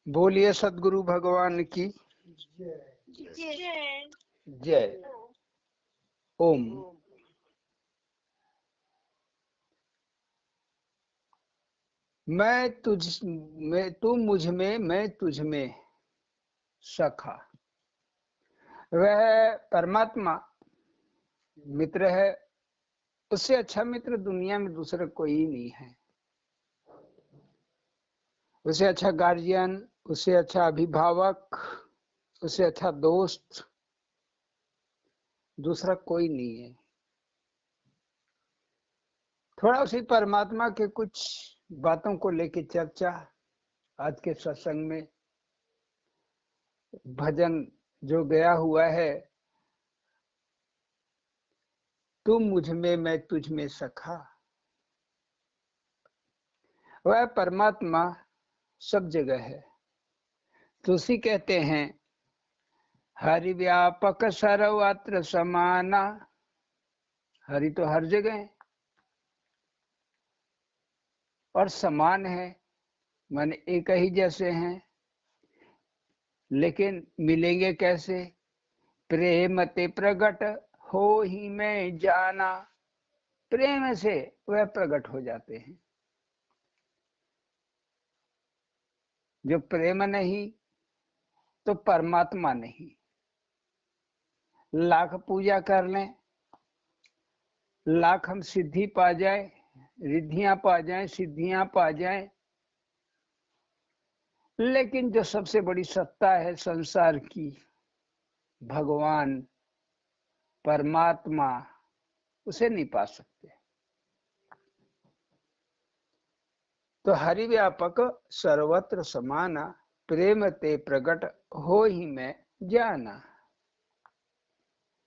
बोलिए सद्गुरु भगवान की जय। ओम। मैं तुझ में, तू मुझ में, मैं तुझ में सखा। वह परमात्मा मित्र है, उससे अच्छा मित्र दुनिया में दूसरा कोई नहीं है। उससे अच्छा गार्जियन, उससे अच्छा अभिभावक, उससे अच्छा दोस्त दूसरा कोई नहीं है। थोड़ा उसी परमात्मा के कुछ बातों को लेके चर्चा आज के सत्संग में। भजन जो गया हुआ है, तू मुझ में मैं तुझ में सखा। वह परमात्मा सब जगह है। तुलसी कहते हैं हरि व्यापक सर्वत्र समाना। हरि तो हर जगह है और समान है, माने एक ही जैसे हैं। लेकिन मिलेंगे कैसे? प्रेम ते प्रगट हो ही मैं जाना। प्रेम से वह प्रकट हो जाते हैं। जो प्रेम नहीं तो परमात्मा नहीं। लाख पूजा कर लें, लाख हम सिद्धि पा जाए, रिद्धियां पा जाए, सिद्धियां पा जाए, लेकिन जो सबसे बड़ी सत्ता है संसार की, भगवान परमात्मा, उसे नहीं पा सकते। तो हरि व्यापक सर्वत्र समाना, प्रेम ते प्रकट हो ही मैं जाना।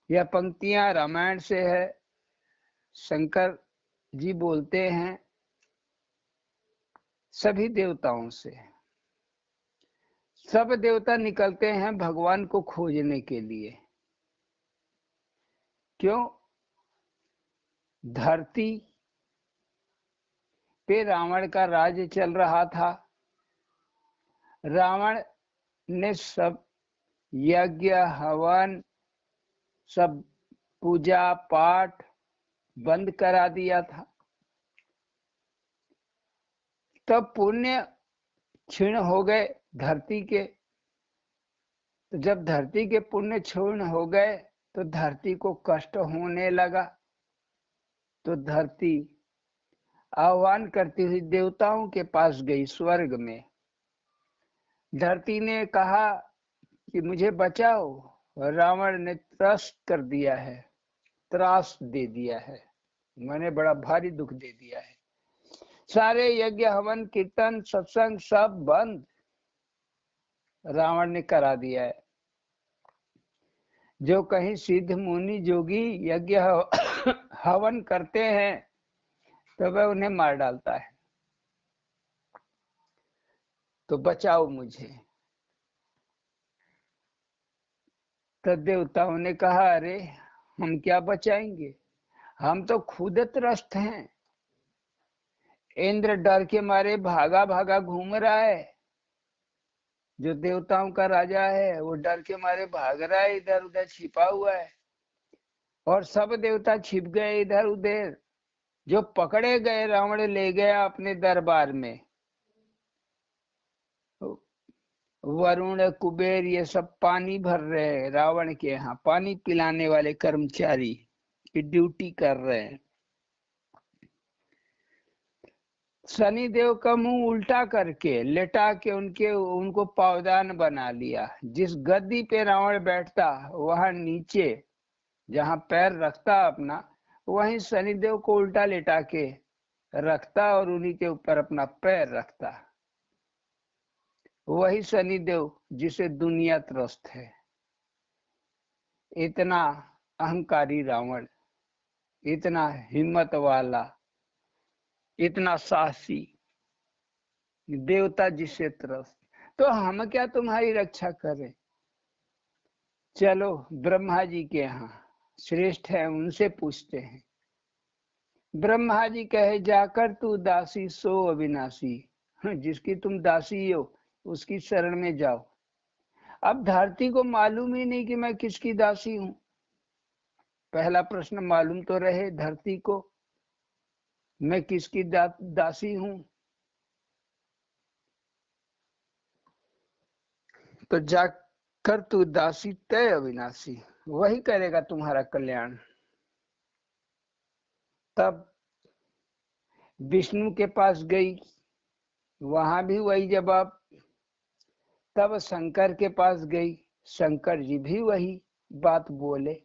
यह पंक्तियां रामायण से है। शंकर जी बोलते हैं सभी देवताओं से। सब देवता निकलते हैं भगवान को खोजने के लिए। क्यों? धरती पे रावण का राज चल रहा था। रावण ने सब यज्ञ हवन, सब पूजा पाठ बंद करा दिया था। तब पुण्य क्षीण हो गए धरती के। तो जब धरती के पुण्य क्षीण हो गए तो धरती को कष्ट होने लगा। तो धरती आह्वान करती हुई देवताओं के पास गई स्वर्ग में। धरती ने कहा कि मुझे बचाओ। रावण ने त्रस्त कर दिया है, त्रास दे दिया है, मैंने बड़ा भारी दुख दे दिया है। सारे यज्ञ हवन कीर्तन सत्संग सब बंद रावण ने करा दिया है। जो कहीं सिद्ध मुनि जोगी यज्ञ हवन करते हैं तो वह उन्हें मार डालता है। तो बचाओ मुझे। तो देवताओं ने कहा अरे हम क्या बचाएंगे, हम तो खुद त्रस्त हैं। इंद्र डर के मारे भागा भागा घूम रहा है। जो देवताओं का राजा है वो डर के मारे भाग रहा है, इधर उधर छिपा हुआ है। और सब देवता छिप गए इधर उधर। जो पकड़े गए रावण ले गया अपने दरबार में। वरुण कुबेर ये सब पानी भर रहे हैं रावण के यहाँ। पानी पिलाने वाले कर्मचारी की ड्यूटी कर रहे हैं। शनिदेव का मुंह उल्टा करके लेटा के उनको पावदान बना लिया। जिस गद्दी पे रावण बैठता वहां नीचे जहां पैर रखता अपना, वहीं शनिदेव को उल्टा लेटा के रखता और उन्हीं के ऊपर अपना पैर रखता। वही शनिदेव जिसे दुनिया त्रस्त है। इतना अहंकारी रावण, इतना हिम्मत वाला, इतना साहसी देवता जिसे त्रस्त। तो हम क्या तुम्हारी रक्षा करें? चलो ब्रह्मा जी के यहाँ श्रेष्ठ है, उनसे पूछते हैं। ब्रह्मा जी कहे जाकर तू दासी सो अविनाशी। जिसकी तुम दासी हो उसकी शरण में जाओ। अब धरती को मालूम ही नहीं कि मैं किसकी दासी हूं। पहला प्रश्न मालूम तो रहे धरती को मैं किसकी दासी हूं। तो जाकर तू दासी तय अविनाशी, वही करेगा तुम्हारा कल्याण। तब विष्णु के पास गई, वहां भी वही जवाब। तब शंकर के पास गई, शंकर जी भी वही बात बोले।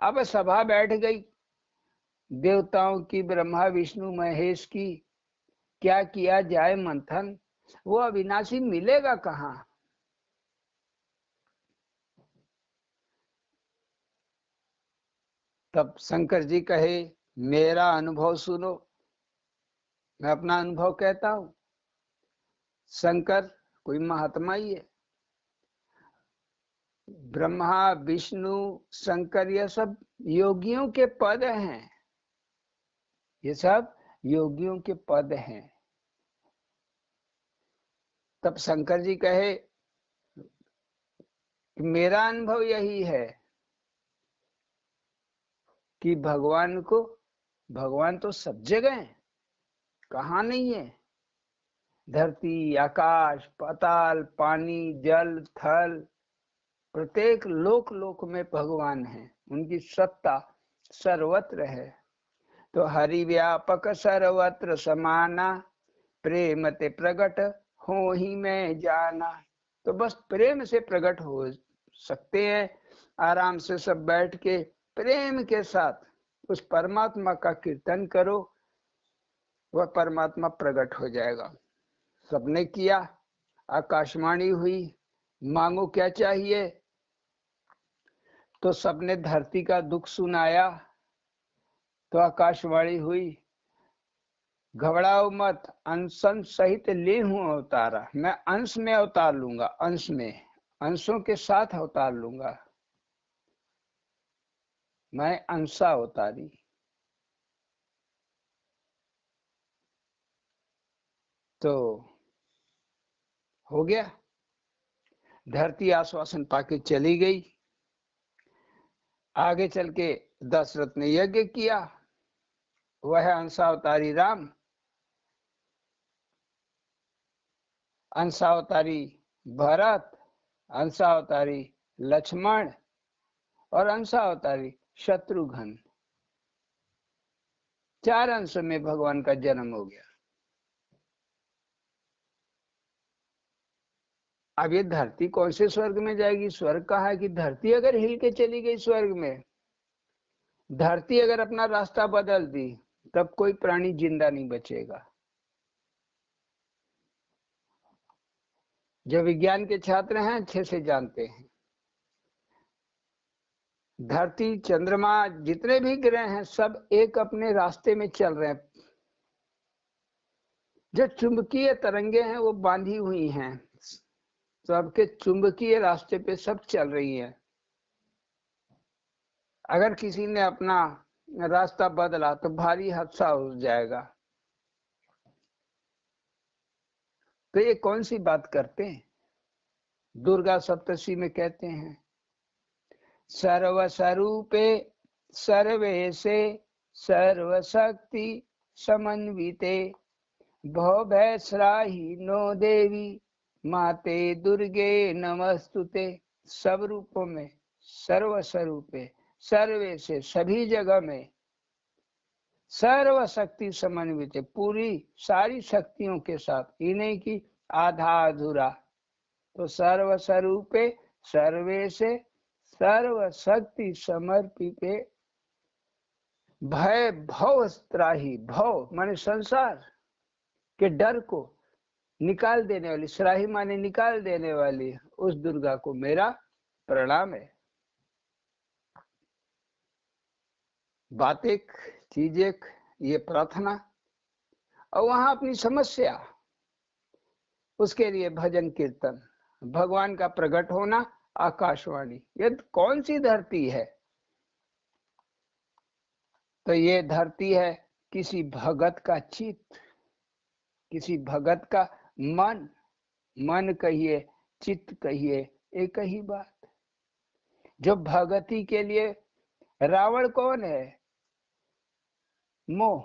अब सभा बैठ गई देवताओं की, ब्रह्मा विष्णु महेश की। क्या किया जाए मंथन, वो अविनाशी मिलेगा कहाँ। तब शंकर जी कहे मेरा अनुभव सुनो, मैं अपना अनुभव कहता हूं। शंकर कोई महात्मा ही है। ब्रह्मा विष्णु शंकर ये सब योगियों के पद हैं, ये सब योगियों के पद हैं। तब शंकर जी कहे कि मेरा अनुभव यही है कि भगवान तो सब जगह है, कहाँ नहीं है। धरती आकाश पाताल पानी जल थल, प्रत्येक लोक लोक में भगवान है, उनकी सत्ता सर्वत्र है। तो हरि व्यापक सर्वत्र समाना, प्रेम ते प्रगट हो ही मैं जाना। तो बस प्रेम से प्रकट हो सकते हैं। आराम से सब बैठ के प्रेम के साथ उस परमात्मा का कीर्तन करो, वह परमात्मा प्रकट हो जाएगा। सबने किया, आकाशवाणी हुई, मांगो क्या चाहिए। तो सबने धरती का दुख सुनाया, तो आकाशवाणी हुई घबराओ मत, अंशन सहित ले हूं अवतारा। मैं अंश में अवतार लूंगा, अंश में, अंशों के साथ अवतार लूंगा, मैं अंशा अवतारी। तो हो गया, धरती आश्वासन पाके चली गई। आगे चल के दशरथ ने यज्ञ किया, वह अंशावतारी राम, अंशावतारी भरत, अंशावतारी लक्ष्मण और अंशावतारी शत्रुघ्न। 4 अंश में भगवान का जन्म हो गया। अब ये धरती कौन से स्वर्ग में जाएगी। स्वर्ग कहा है कि धरती अगर हिल के चली गई स्वर्ग में, धरती अगर अपना रास्ता बदल दी, तब कोई प्राणी जिंदा नहीं बचेगा। जो विज्ञान के छात्र हैं अच्छे से जानते हैं, धरती चंद्रमा जितने भी ग्रह हैं सब एक अपने रास्ते में चल रहे हैं। जो चुंबकीय तरंगे हैं वो बांधी हुई हैं, सबके चुंबकीय रास्ते पे सब चल रही हैं। अगर किसी ने अपना रास्ता बदला तो भारी हादसा हो जाएगा। तो ये कौन सी बात करते हैं। दुर्गा सप्तशी में कहते हैं सर्वस्वरूपे सर्वेशे सर्वशक्ति समन्विते भवभयस्राही नो देवी माते दुर्गे नमस्तुते। सब रूपों में, सर्वस्वरूपे, सर्वे से सभी जगह में, सर्वशक्ति समन्वित, पूरी सारी शक्तियों के साथ, ये नहीं कि आधा अधूरा। तो सर्वस्वरूपे सर्वे से सर्वशक्ति समर्पिते भय भव त्राही। भव माने संसार के डर को निकाल देने वाली, सराही माने निकाल देने वाली, उस दुर्गा को मेरा प्रणाम है। बात एक, चीज एक, ये प्रार्थना, और वहां अपनी समस्या, उसके लिए भजन कीर्तन, भगवान का प्रकट होना, आकाशवाणी। ये कौन सी धरती है। तो ये धरती है किसी भगत का चित्त, किसी भगत का मन, मन कहिए, चित्त कहिए, एक ही बात। जो भगति के लिए, रावण कौन है? मोह।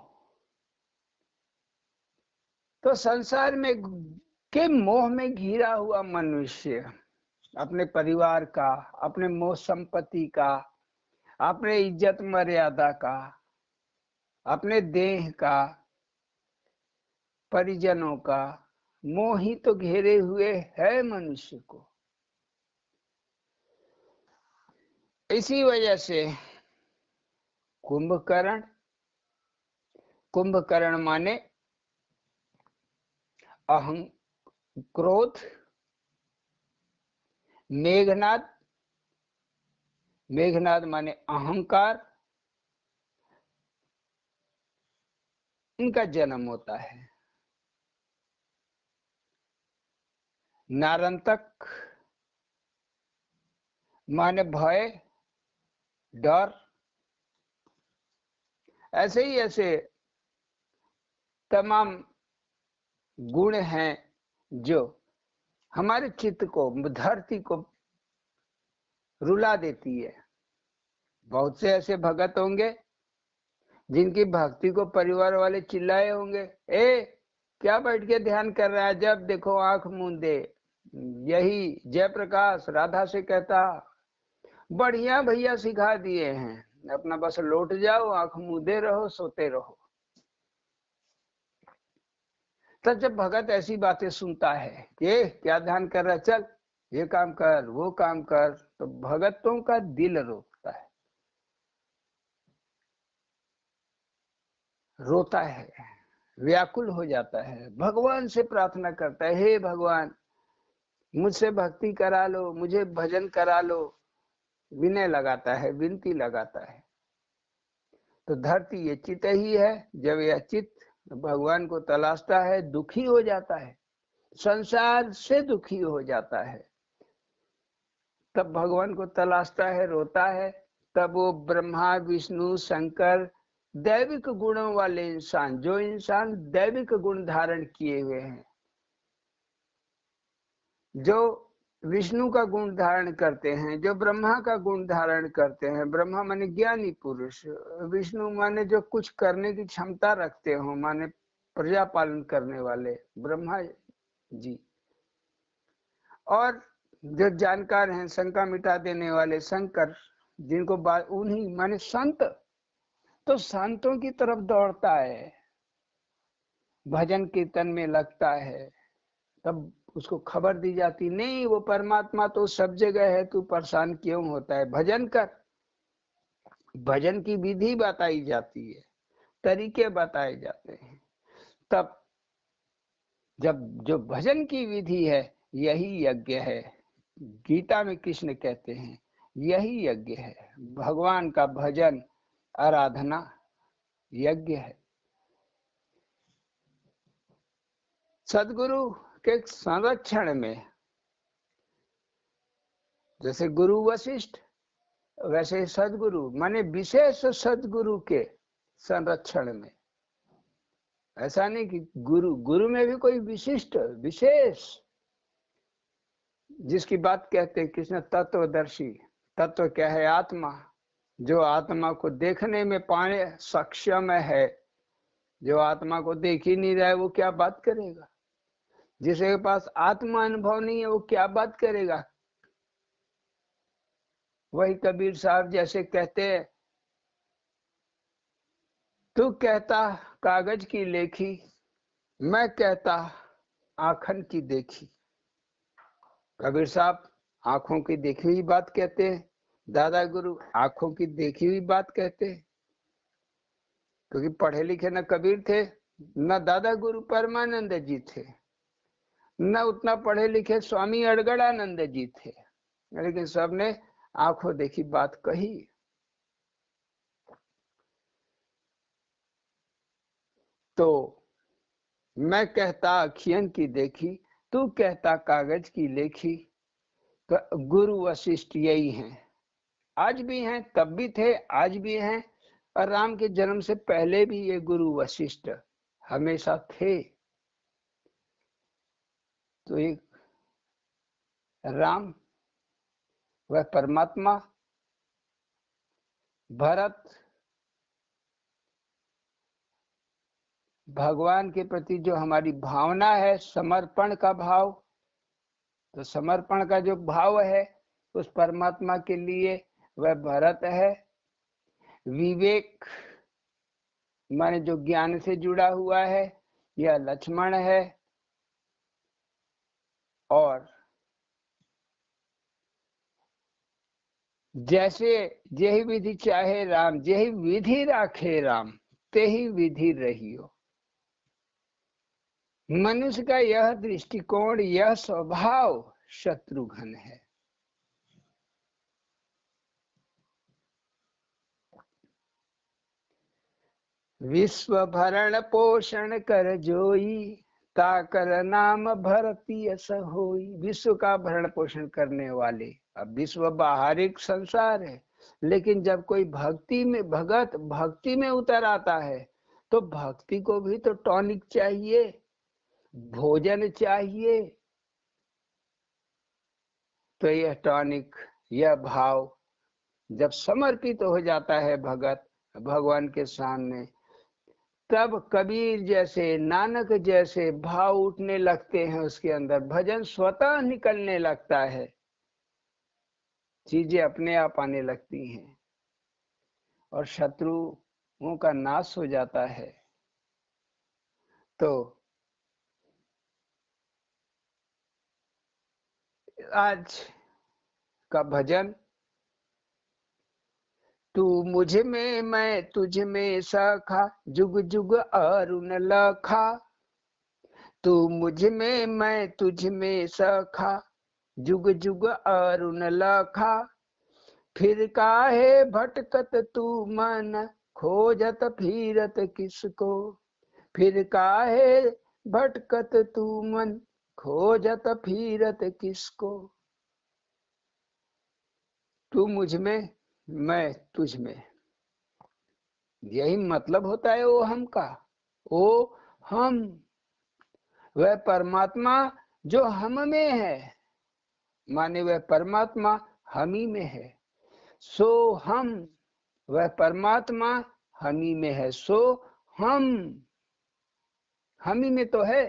तो संसार में के मोह में घिरा हुआ मनुष्य अपने परिवार का, अपने मोह संपत्ति का, अपने इज्जत मर्यादा का, अपने देह का, परिजनों का मोह ही तो घेरे हुए है मनुष्य को। इसी वजह से कुंभकर्ण, कुंभकर्ण माने अहं, क्रोध, मेघनाद, मेघनाद माने अहंकार, इनका जन्म होता है। नारंतक माने भय, डर। ऐसे ही ऐसे तमाम गुण हैं जो हमारे चित्त को, धरती को रुला देती है। बहुत से ऐसे भगत होंगे जिनकी भक्ति को परिवार वाले चिल्लाए होंगे, ए क्या बैठ के ध्यान कर रहा है, जब देखो आंख मूंदे। यही जयप्रकाश राधा से कहता, बढ़िया भैया सिखा दिए हैं, अपना बस लौट जाओ, आंख मूंदे रहो, सोते रहो। तब जब भगत ऐसी बातें सुनता है कि क्या ध्यान कर रहा है, चल ये काम कर, वो काम कर, तो भगतों का दिल रोकता है, रोता है, व्याकुल हो जाता है, भगवान से प्रार्थना करता है, हे भगवान मुझसे भक्ति करा लो, मुझे भजन करा लो, विनय लगाता है, विनती लगाता है। तो धरती ये चित्त ही है। जब यह चित्त भगवान को तलाशता है, दुखी हो जाता है, संसार से दुखी हो जाता है, तब भगवान को तलाशता है, रोता है। तब वो ब्रह्मा, विष्णु, शंकर, दैविक गुणों वाले इंसान, जो इंसान दैविक गुण धारण किए हुए हैं, जो विष्णु का गुण धारण करते हैं, जो ब्रह्मा का गुण धारण करते हैं, ब्रह्मा माने ज्ञानी पुरुष, विष्णु माने जो कुछ करने की क्षमता रखते हो, माने प्रजा पालन करने वाले ब्रह्मा जी, और जो जानकार हैं, शंका मिटा देने वाले शंकर, जिनको उन्हीं माने संत। तो संतों की तरफ दौड़ता है, भजन कीर्तन में लगता है, तब उसको खबर दी जाती, नहीं वो परमात्मा तो सब जगह है, तू परेशान क्यों होता है, भजन कर। भजन की विधि बताई जाती है, तरीके बताए जाते हैं। तब जब जो भजन की विधि है, यही यज्ञ है। गीता में कृष्ण कहते हैं यही यज्ञ है, भगवान का भजन, आराधना यज्ञ है। सदगुरु के संरक्षण में, जैसे गुरु वशिष्ठ, वैसे सदगुरु माने विशेष सदगुरु के संरक्षण में। ऐसा नहीं कि गुरु, गुरु में भी कोई विशिष्ट विशेष, जिसकी बात कहते हैं कृष्ण तत्वदर्शी। तत्व क्या है? आत्मा। जो आत्मा को देखने में पाने सक्षम है, जो आत्मा को देख ही नहीं रहा है, वो क्या बात करेगा? जिसके पास आत्मा अनुभव नहीं है, वो क्या बात करेगा? वही कबीर साहब जैसे कहते हैं, तू कहता कागज की लेखी, मैं कहता आंखन की देखी। कबीर साहब आंखों की देखी हुई बात कहते हैं, दादा गुरु आंखों की देखी हुई बात कहते हैं। क्योंकि पढ़े लिखे न कबीर थे, न दादा गुरु परमानंद जी थे, न उतना पढ़े लिखे स्वामी अड़गड़ानंद जी थे, लेकिन सबने आंखों देखी बात कही। तो मैं कहता अखियन की देखी, तू कहता कागज की लेखी। तो गुरु वशिष्ठ यही हैं, आज भी हैं, तब भी थे, आज भी हैं, और राम के जन्म से पहले भी ये गुरु वशिष्ठ हमेशा थे। तो एक राम वह परमात्मा, भरत भगवान के प्रति जो हमारी भावना है, समर्पण का भाव, तो समर्पण का जो भाव है उस परमात्मा के लिए वह भरत है। विवेक माने जो ज्ञान से जुड़ा हुआ है, यह लक्ष्मण है। और जैसे जेहि विधि चाहे राम, जेहि विधि राखे राम, तेहि विधि रहियो। मनुष्य का यह दृष्टिकोण, यह स्वभाव शत्रुघ्न है। विश्व भरण पोषण कर जोई, ताकर नाम भरती यस होई। विश्व का भरण पोषण करने वाले। अब विश्व बाहरिक संसार है, लेकिन जब कोई भक्ति में भगत भक्ति में उतर आता है तो भक्ति को भी तो टॉनिक चाहिए, भोजन चाहिए। तो यह टॉनिक, यह भाव जब समर्पित हो जाता है भगत भगवान के सामने, तब कबीर जैसे, नानक जैसे भाव उठने लगते हैं उसके अंदर। भजन स्वतः निकलने लगता है, चीजें अपने आप आने लगती हैं और शत्रुओं का नाश हो जाता है। तो आज का भजन, तू मुझ में मैं तुझ में सखा, जुग जुग अरुण लखा। तू मुझ में मैं तुझ में सखा, जुग जुग अरुण लखा। फिर काहे भटकत तू मन, खोजत फिरत किसको। फिर काहे भटकत तू मन, खोजत फिरत किसको। तू मुझ में मैं तुझ में, यही मतलब होता है वो हम का। वो हम, वह परमात्मा जो हम में है, माने वह परमात्मा हम ही में है। सो हम, वह परमात्मा हम ही में है। सो हम ही में तो है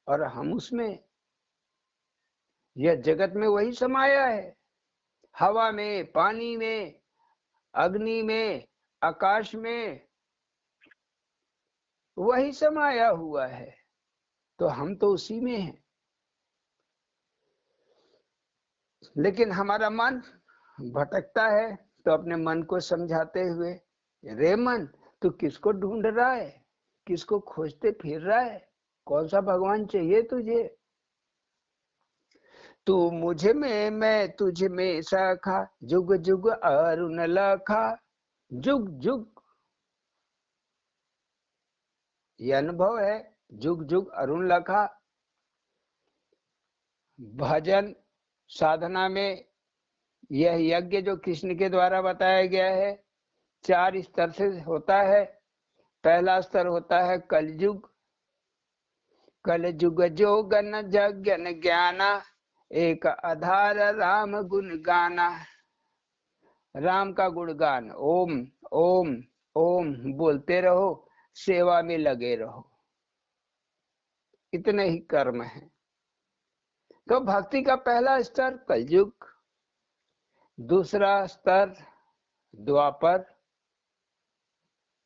और हम उसमें। यह जगत में वही समाया है, हवा में, पानी में, अग्नि में, आकाश में, वही समाया हुआ है। तो हम तो उसी में हैं। लेकिन हमारा मन भटकता है, तो अपने मन को समझाते हुए, रे मन तू किसको ढूंढ रहा है, किसको खोजते फिर रहा है, कौन सा भगवान चाहिए तुझे। तू मुझ में मैं तुझ में सखा, जुग जुग अरुण लखा। जुग जुग ये अनुभव है, जुग जुग अरुण लखा। भजन साधना में यह यज्ञ जो कृष्ण के द्वारा बताया गया है, 4 स्तर से होता है। पहला स्तर होता है कलयुग। कलयुग जोगन जगन ज्ञाना, एक आधार राम गुण गाना। राम का गुणगान, ओम ओम ओम बोलते रहो, सेवा में लगे रहो, इतने ही कर्म है। तो भक्ति का पहला स्तर कलयुग, दूसरा स्तर द्वापर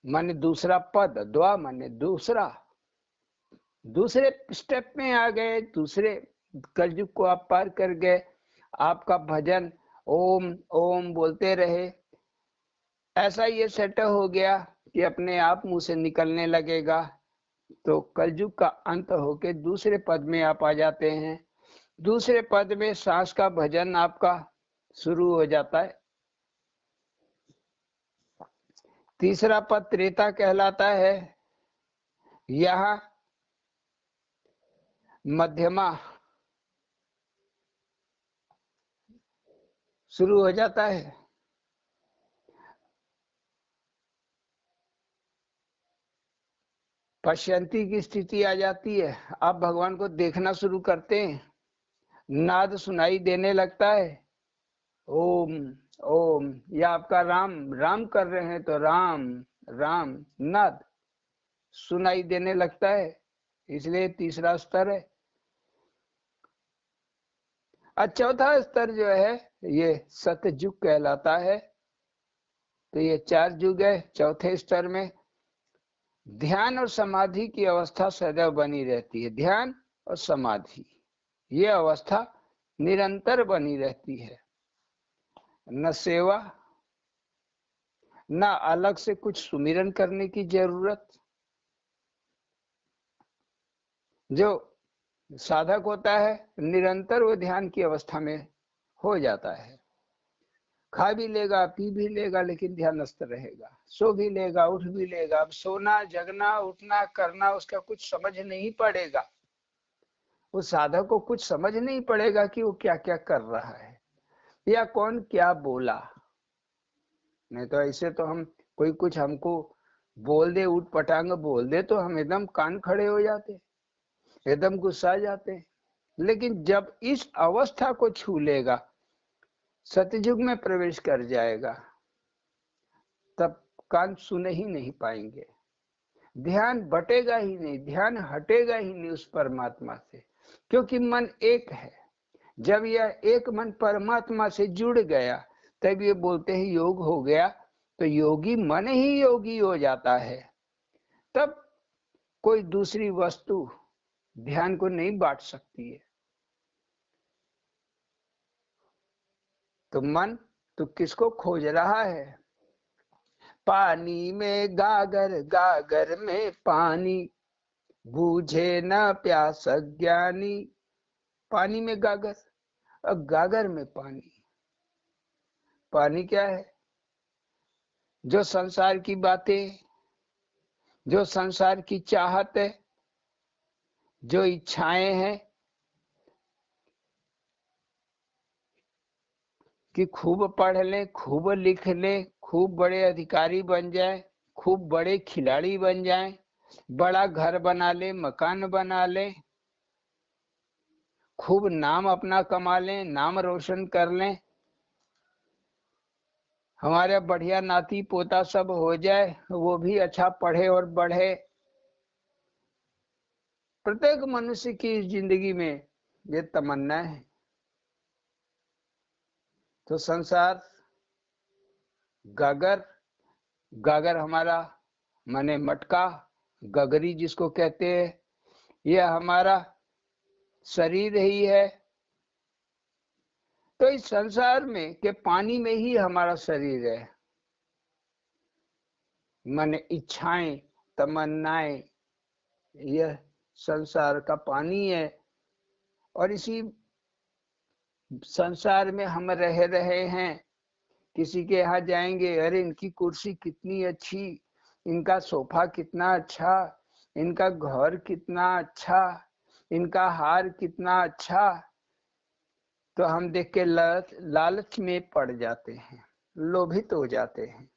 माने दूसरा पद, द्वा माने दूसरा, दूसरे स्टेप में आ गए, दूसरे कलयुग को आप पार कर गए। आपका भजन ओम ओम बोलते रहे, ऐसा ये सेट हो गया कि अपने आप मुंह से निकलने लगेगा। तो कलयुग का अंत होके दूसरे पद में आप आ जाते हैं। दूसरे पद में सांस का भजन आपका शुरू हो जाता है। तीसरा पद त्रेता कहलाता है। यहाँ मध्यमा शुरू हो जाता है। पश्यंती की स्थिति आ जाती है, आप भगवान को देखना शुरू करते हैं। नाद सुनाई देने लगता है, ओम ओम, या आपका राम राम कर रहे हैं तो राम राम, नाद सुनाई देने लगता है, इसलिए तीसरा स्तर है। और चौथा स्तर जो है ये सतयुग कहलाता है। तो ये 4 युग है। चौथे स्तर में ध्यान और समाधि की अवस्था सदैव बनी रहती है। ध्यान और समाधि ये अवस्था निरंतर बनी रहती है। न सेवा, न अलग से कुछ सुमिरन करने की जरूरत। जो साधक होता है निरंतर वो ध्यान की अवस्था में हो जाता है। खा भी लेगा पी भी लेगा लेकिन ध्यानस्थ रहेगा, सो भी लेगा उठ भी लेगा। अब सोना जगना उठना करना उसका कुछ समझ नहीं पड़ेगा। उस साधक को कुछ समझ नहीं पड़ेगा कि वो क्या क्या कर रहा है या कौन क्या बोला। नहीं तो ऐसे तो हम कोई कुछ हमको बोल दे, उठ पटांग बोल दे तो हम एकदम कान खड़े हो जाते, एकदम गुस्सा जाते। लेकिन जब इस अवस्था को छू लेगा, सतयुग में प्रवेश कर जाएगा, तब कान सुने ही नहीं पाएंगे, ध्यान बटेगा ही नहीं, ध्यान हटेगा ही नहीं उस परमात्मा से, क्योंकि मन एक है। जब यह एक मन परमात्मा से जुड़ गया तब ये बोलते हैं योग हो गया। तो योगी मन ही योगी हो जाता है। तब कोई दूसरी वस्तु ध्यान को नहीं बांट सकती है। तो मन तो किसको खोज रहा है? पानी में गागर, गागर में पानी, बूझे न प्यास ज्ञानी। पानी में गागर, अब गागर में पानी। पानी क्या है? जो संसार की बातें, जो संसार की चाहत है, जो इच्छाएं हैं कि खूब पढ़ ले, खूब लिख ले, खूब बड़े अधिकारी बन जाए, खूब बड़े खिलाड़ी बन जाए, बड़ा घर बना ले, मकान बना ले, खूब नाम अपना कमा लें, नाम रोशन कर लें, हमारे बढ़िया नाती पोता सब हो जाए, वो भी अच्छा पढ़े और बढ़े। प्रत्येक मनुष्य की जिंदगी में ये तमन्ना है। तो संसार गागर, गागर हमारा माने मटका, गगरी जिसको कहते हैं, यह हमारा शरीर ही है। तो इस संसार में के पानी में ही हमारा शरीर है। माने इच्छाएं, तमन्नाएं, यह संसार का पानी है। और इसी संसार में हम रह रहे हैं। किसी के यहाँ जाएंगे, अरे इनकी कुर्सी कितनी अच्छी, इनका सोफा कितना अच्छा, इनका घर कितना अच्छा, इनका हार कितना अच्छा। तो हम देख के लालच में पड़ जाते हैं, लोभित हो जाते हैं।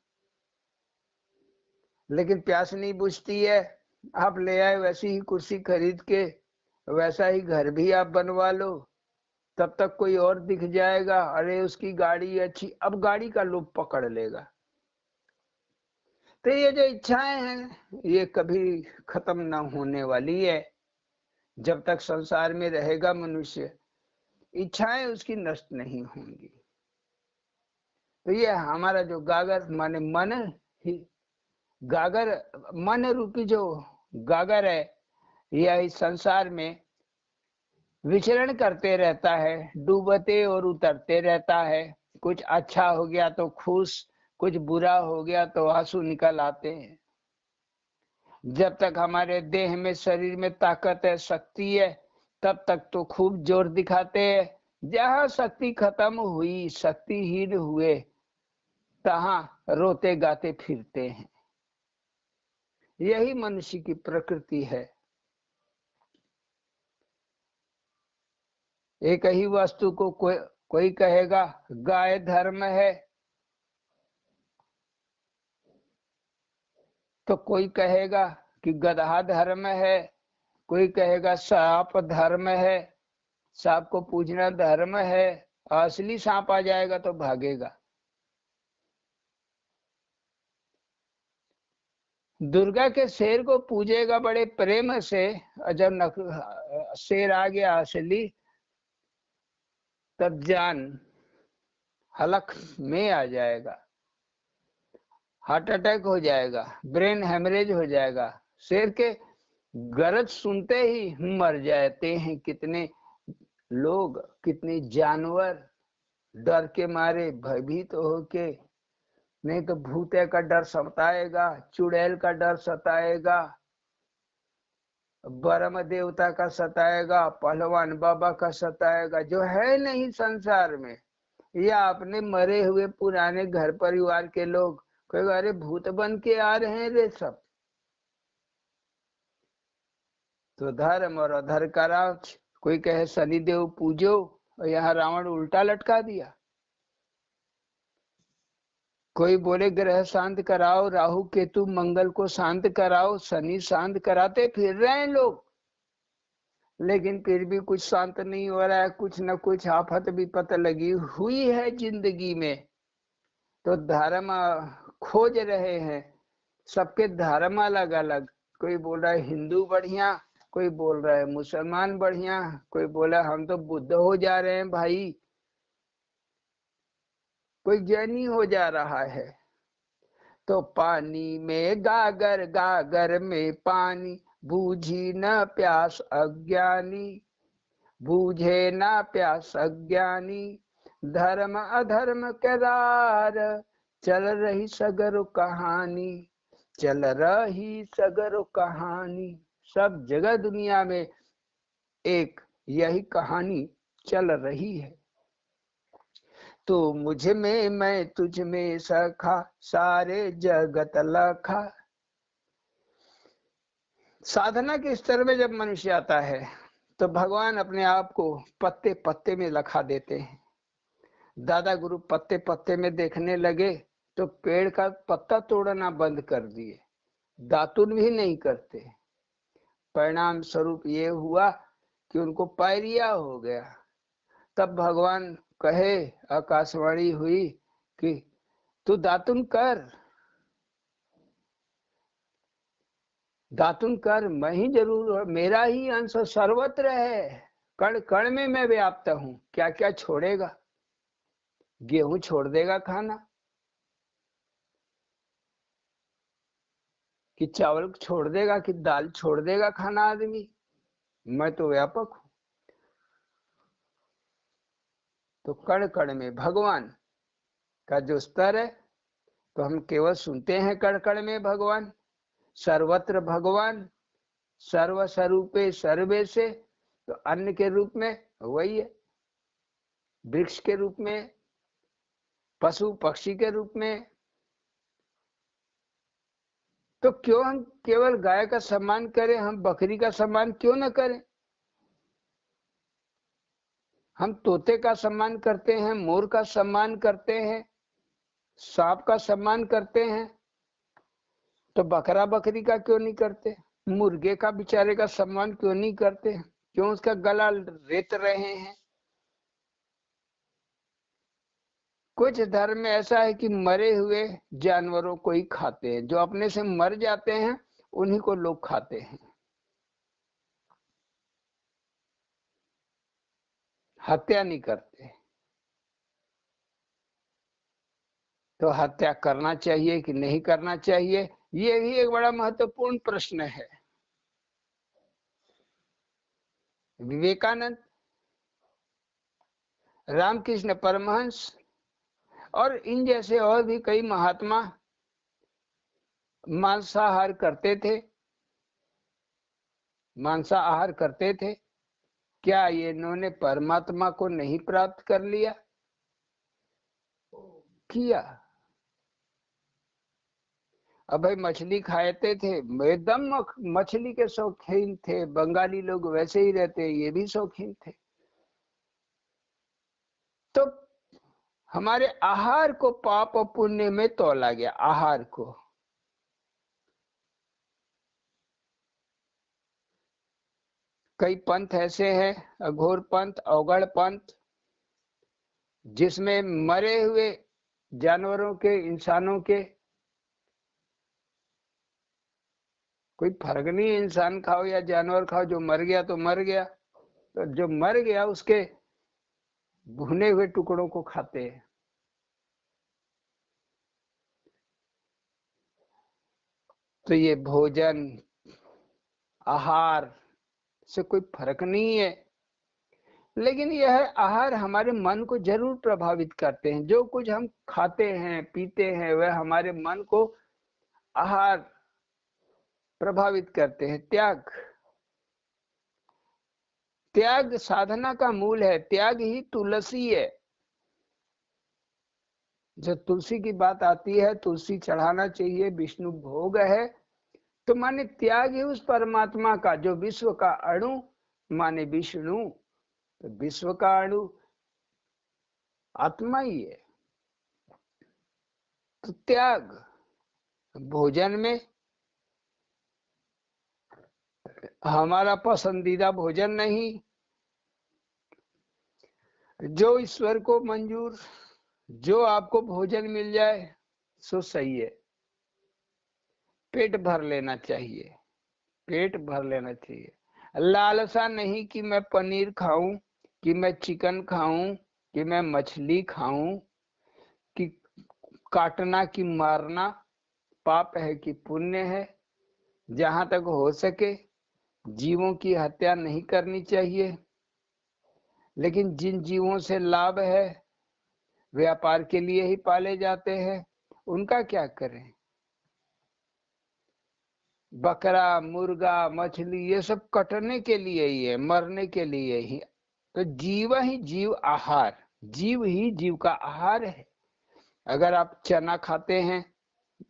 लेकिन प्यास नहीं बुझती है। आप ले आए वैसी ही कुर्सी खरीद के, वैसा ही घर भी आप बनवा लो, तब तक कोई और दिख जाएगा, अरे उसकी गाड़ी अच्छी, अब गाड़ी का लोभ पकड़ लेगा। तो ये जो इच्छाएं हैं ये कभी खत्म ना होने वाली है। जब तक संसार में रहेगा मनुष्य, इच्छाएं उसकी नष्ट नहीं होंगी। तो ये हमारा जो गागर माने मन ही, गागर मन रूपी जो गागर है, यह इस संसार में विचरण करते रहता है, डूबते और उतरते रहता है। कुछ अच्छा हो गया तो खुश, कुछ बुरा हो गया तो आंसू निकल आते हैं। जब तक हमारे देह में, शरीर में ताकत है, शक्ति है, तब तक तो खूब जोर दिखाते हैं। जहां शक्ति खत्म हुई, शक्तिहीन हुए, तहां रोते गाते फिरते हैं। यही मनुष्य की प्रकृति है। एक ही वस्तु को कोई कहेगा गाय धर्म है, तो कोई कहेगा कि गधा धर्म है, कोई कहेगा सांप धर्म है। सांप को पूजना धर्म है, असली सांप आ जाएगा तो भागेगा। दुर्गा के शेर को पूजेगा बड़े प्रेम से, और जब शेर आ गया असली, तब जान हलक में आ जाएगा, हार्ट अटैक हो जाएगा, ब्रेन हेमरेज हो जाएगा। शेर के गरज सुनते ही मर जाते हैं कितने लोग, कितने जानवर, डर के मारे भयभीत होके। नहीं तो भूते का डर सताएगा, चुड़ैल का डर सताएगा, ब्रह्म देवता का सताएगा, पहलवान बाबा का सताएगा, जो है नहीं संसार में, या अपने मरे हुए पुराने घर परिवार के लोग कहेगा अरे भूत बन के आ रहे हैं रे सब। तो धर्म और अधर का राज। कोई कहे शनिदेव पूजो, और यहाँ रावण उल्टा लटका दिया। कोई बोले ग्रह शांत कराओ, राहु केतु मंगल को शांत कराओ, शनि शांत कराते फिर रहे हैं लोग, लेकिन फिर भी कुछ शांत नहीं हो रहा है। कुछ न कुछ आफत विपत लगी हुई है जिंदगी में। तो धर्म खोज रहे हैं, सबके धर्म अलग अलग। कोई बोल रहा है हिंदू बढ़िया, कोई बोल रहा है मुसलमान बढ़िया, कोई बोला हम तो बुद्ध हो जा रहे हैं भाई, कोई जैनी हो जा रहा है। तो पानी में गागर, गागर में पानी, बूझी न प्यास अज्ञानी, बूझे ना प्यास अज्ञानी, धर्म अधर्म करार, चल रही सगरो कहानी, चल रही सगरो कहानी। सब जगह दुनिया में एक यही कहानी चल रही है। तो मुझ में मैं तुझ में सखा, सारे जगत लखा। साधना के स्तर में जब मनुष्य आता है तो भगवान अपने आप को पत्ते पत्ते में लखा देते हैं। दादा गुरु पत्ते पत्ते में देखने लगे तो पेड़ का पत्ता तोड़ना बंद कर दिए, दातुन भी नहीं करते। परिणाम स्वरूप ये हुआ कि उनको पायरिया हो गया। तब भगवान कहे, आकाशवाणी हुई कि तू दातुन कर, दातुन कर, मैं ही जरूर, मेरा ही अंश सर्वत्र है, कण कण में मैं व्याप्त हूं। क्या क्या छोड़ेगा? गेहूं छोड़ देगा खाना, कि चावल छोड़ देगा, कि दाल छोड़ देगा खाना आदमी? मैं तो व्यापक हूं। तो कण कण में भगवान का जो स्तर है, तो हम केवल सुनते हैं कण कण में भगवान, सर्वत्र भगवान, सर्व स्वरूपे सर्वे से। तो अन्न के रूप में वही है, वृक्ष के रूप में, पशु पक्षी के रूप में। तो क्यों हम केवल गाय का सम्मान करें, हम बकरी का सम्मान क्यों न करें? हम तोते का सम्मान करते हैं, मोर का सम्मान करते हैं, सांप का सम्मान करते हैं, तो बकरा बकरी का क्यों नहीं करते? मुर्गे का बेचारे का सम्मान क्यों नहीं करते? क्यों उसका गला रेत रहे हैं? कुछ धर्म में ऐसा है कि मरे हुए जानवरों को ही खाते हैं, जो अपने से मर जाते हैं उन्हीं को लोग खाते हैं, हत्या नहीं करते। तो हत्या करना चाहिए कि नहीं करना चाहिए, ये भी एक बड़ा महत्वपूर्ण प्रश्न है। विवेकानंद, रामकृष्ण परमहंस और इन जैसे और भी कई महात्मा मांसाहार करते थे, मांसाहार करते थे। क्या ये इन्होंने परमात्मा को नहीं प्राप्त कर लिया? किया। अब भाई मछली खाते थे, एकदम मछली के शौकीन थे, बंगाली लोग वैसे ही रहते, ये भी शौकीन थे। तो हमारे आहार को पाप और पुण्य में तौला गया, आहार को। कई पंथ ऐसे हैं, अघोर पंथ, अवगढ़ पंथ, जिसमें मरे हुए जानवरों के, इंसानों के कोई फर्क नहीं है। इंसान खाओ या जानवर खाओ, जो मर गया तो मर गया। तो जो मर गया उसके भुने हुए टुकड़ों को खाते हैं। तो ये भोजन आहार से कोई फर्क नहीं है, लेकिन यह आहार हमारे मन को जरूर प्रभावित करते हैं। जो कुछ हम खाते हैं पीते हैं वह हमारे मन को आहार प्रभावित करते हैं। त्याग, त्याग साधना का मूल है। त्याग ही तुलसी है। जब तुलसी की बात आती है, तुलसी चढ़ाना चाहिए, विष्णु भोग है, तो माने त्याग ही उस परमात्मा का, जो विश्व का अणु माने विष्णु, तो विश्व का अणु आत्मा ही है। तो त्याग भोजन में, हमारा पसंदीदा भोजन नहीं, जो ईश्वर को मंजूर, जो आपको भोजन मिल जाए सो सही है। पेट भर लेना चाहिए, पेट भर लेना चाहिए। लालसा नहीं कि मैं पनीर खाऊं, कि मैं चिकन खाऊं, कि मैं मछली खाऊं, कि काटना कि मारना पाप है कि पुण्य है। जहां तक हो सके जीवों की हत्या नहीं करनी चाहिए, लेकिन जिन जीवों से लाभ है, व्यापार के लिए ही पाले जाते हैं, उनका क्या करें। बकरा, मुर्गा, मछली ये सब कटने के लिए ही है, मरने के लिए ही। तो जीव ही जीव आहार, जीव ही जीव का आहार है। अगर आप चना खाते हैं,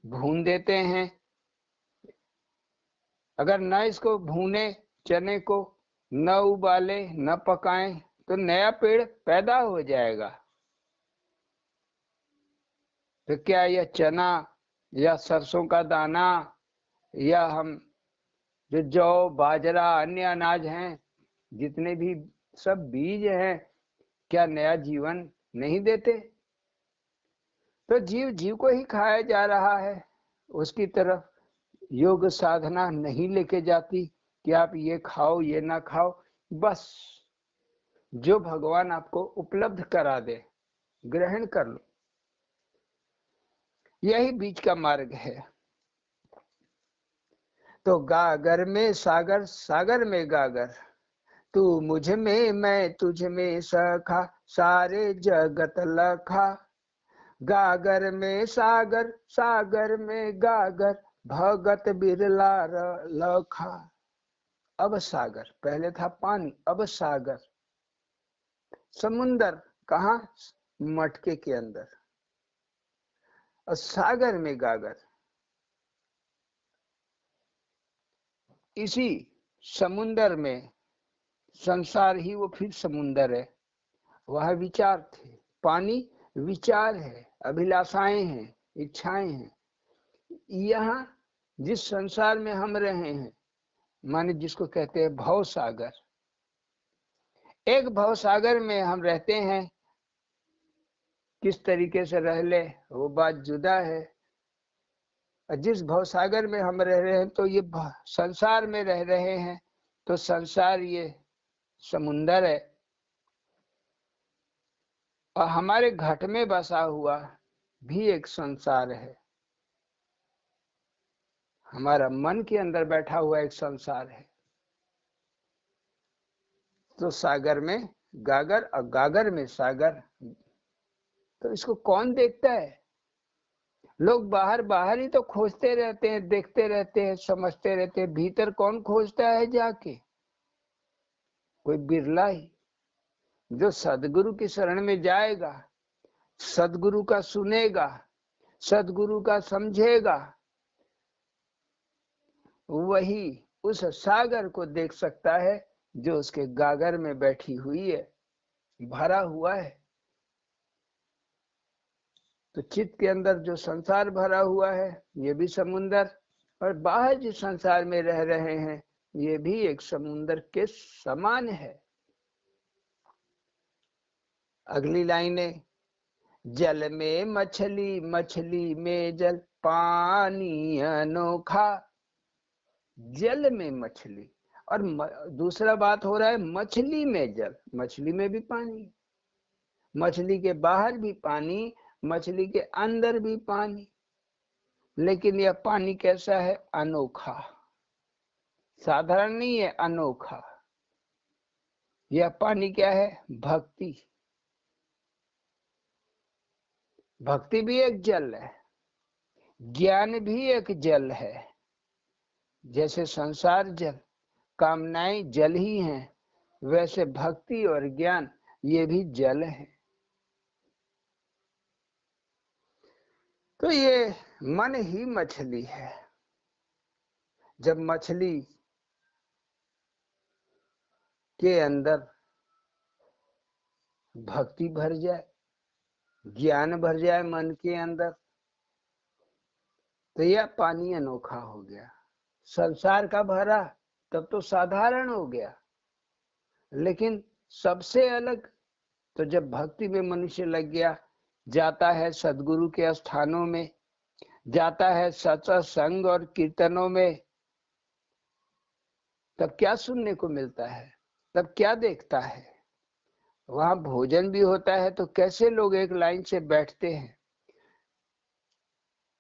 भून देते हैं, अगर न इसको भूने, चने को न उबाले न पकाएं, तो नया पेड़ पैदा हो जाएगा। तो क्या यह चना या सरसों का दाना या हम जो जौ, बाजरा, अन्य अनाज हैं, जितने भी सब बीज हैं, क्या नया जीवन नहीं देते। तो जीव जीव को ही खाया जा रहा है, उसकी तरफ योग साधना नहीं लेके जाती कि आप ये खाओ ये ना खाओ। बस जो भगवान आपको उपलब्ध करा दे ग्रहण कर लो, यही बीच का मार्ग है। तो गागर में सागर, सागर में गागर, तू मुझ में मैं तुझ में सखा, सारे जगत लखा। गागर में सागर, सागर में गागर, भगत बिरला लखा। अब सागर, पहले था पानी, अब सागर, समुंदर कहाँ, मटके के अंदर, और सागर में गागर। इसी समुंदर में संसार ही वो फिर समुंदर है। वह विचार थे, पानी विचार है, अभिलाषाएं हैं, इच्छाएं हैं। यहाँ जिस संसार में हम रहे हैं, माने जिसको कहते हैं भव सागर, एक भव सागर में हम रहते हैं। किस तरीके से रह ले वो बात जुदा है। जिस भव सागर में हम रह रहे हैं, तो ये संसार में रह रहे हैं, तो संसार ये समुंदर है। और हमारे घट में बसा हुआ भी एक संसार है, हमारा मन के अंदर बैठा हुआ एक संसार है। तो सागर में गागर और गागर में सागर, तो इसको कौन देखता है। लोग बाहर बाहर ही तो खोजते रहते हैं, देखते रहते हैं, समझते रहते हैं। भीतर कौन खोजता है जाके, कोई बिरला ही। जो सदगुरु की शरण में जाएगा, सदगुरु का सुनेगा, सदगुरु का समझेगा, वही उस सागर को देख सकता है जो उसके गागर में बैठी हुई है, भरा हुआ है। तो चित्त के अंदर जो संसार भरा हुआ है, ये भी समुंदर, और बाहर जिस संसार में रह रहे हैं, ये भी एक समुद्र के समान है। अगली लाइन है, जल में मछली, मछली में जल, पानी अनोखा। जल में मछली, और दूसरा बात हो रहा है मछली में जल, मछली में भी पानी, मछली के बाहर भी पानी, मछली के अंदर भी पानी। लेकिन यह पानी कैसा है? अनोखा, साधारण नहीं है, अनोखा। यह पानी क्या है? भक्ति। भक्ति भी एक जल है, ज्ञान भी एक जल है। जैसे संसार जल, कामनाएं जल ही हैं, वैसे भक्ति और ज्ञान ये भी जल है। तो ये मन ही मछली है। जब मछली के अंदर भक्ति भर जाए, ज्ञान भर जाए मन के अंदर, तो यह पानी अनोखा हो गया। संसार का भरा तब तो साधारण हो गया, लेकिन सबसे अलग तो जब भक्ति में मनुष्य लग गया, जाता है सदगुरु के स्थानों में, जाता है सत्संग और कीर्तनों में, तब क्या सुनने को मिलता है? तब क्या देखता है? वहां भोजन भी होता है तो कैसे लोग एक लाइन से बैठते हैं,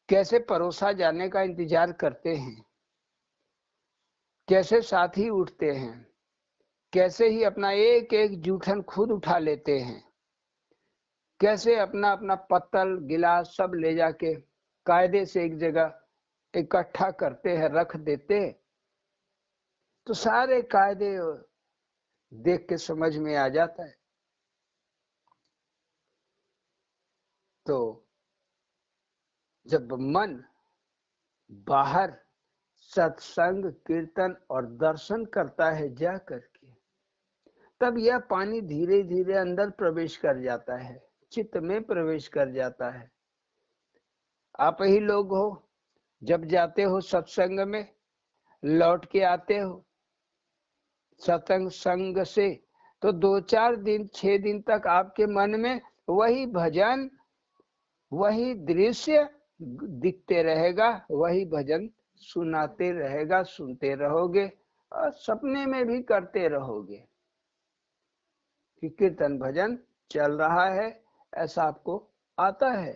कैसे परोसा जाने का इंतजार करते हैं, कैसे साथी उठते हैं, कैसे ही अपना एक एक जूठन खुद उठा लेते हैं, कैसे अपना अपना पत्तल गिलास सब ले जाके कायदे से एक जगह इकट्ठा करते हैं, रख देते हैं। तो सारे कायदे देख के समझ में आ जाता है। तो जब मन बाहर सत्संग, कीर्तन और दर्शन करता है जा करके, तब यह पानी धीरे धीरे अंदर प्रवेश कर जाता है, चित्त में प्रवेश कर जाता है। आप ही लोग हो, जब जाते हो सत्संग में, लौट के आते हो सत्संग संग से, तो 2-4 दिन 6 दिन तक आपके मन में वही भजन, वही दृश्य दिखते रहेगा, वही भजन सुनाते रहेगा, सुनते रहोगे और सपने में भी करते रहोगे कि कीर्तन भजन चल रहा है। ऐसा आपको आता है,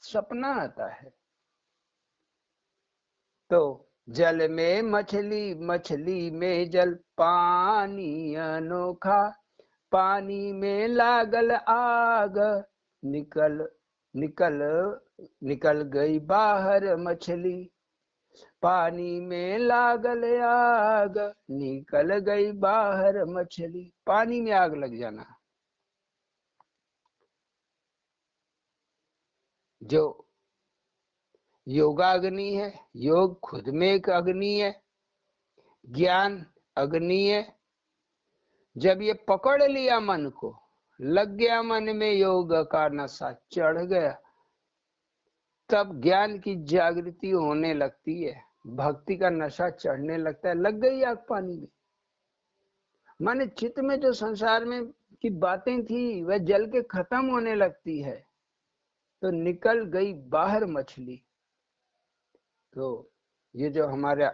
सपना आता है। तो जल में मछली, मछली में जल, पानी अनोखा। पानी में लागल आग, निकल निकल निकल गई बाहर मछली। पानी में लागल आग, निकल गई बाहर मछली। पानी में आग लग जाना, जो योगाग्नि है, योग खुद में एक अग्नि है, ज्ञान अग्नि है। जब ये पकड़ लिया मन को, लग गया मन में योग का नशा चढ़ गया, तब ज्ञान की जागृति होने लगती है, भक्ति का नशा चढ़ने लगता है। लग गई आग पानी में, माने चित्त में जो संसार में की बातें थी वह जल के खत्म होने लगती है, तो निकल गई बाहर मछली। तो ये जो हमारा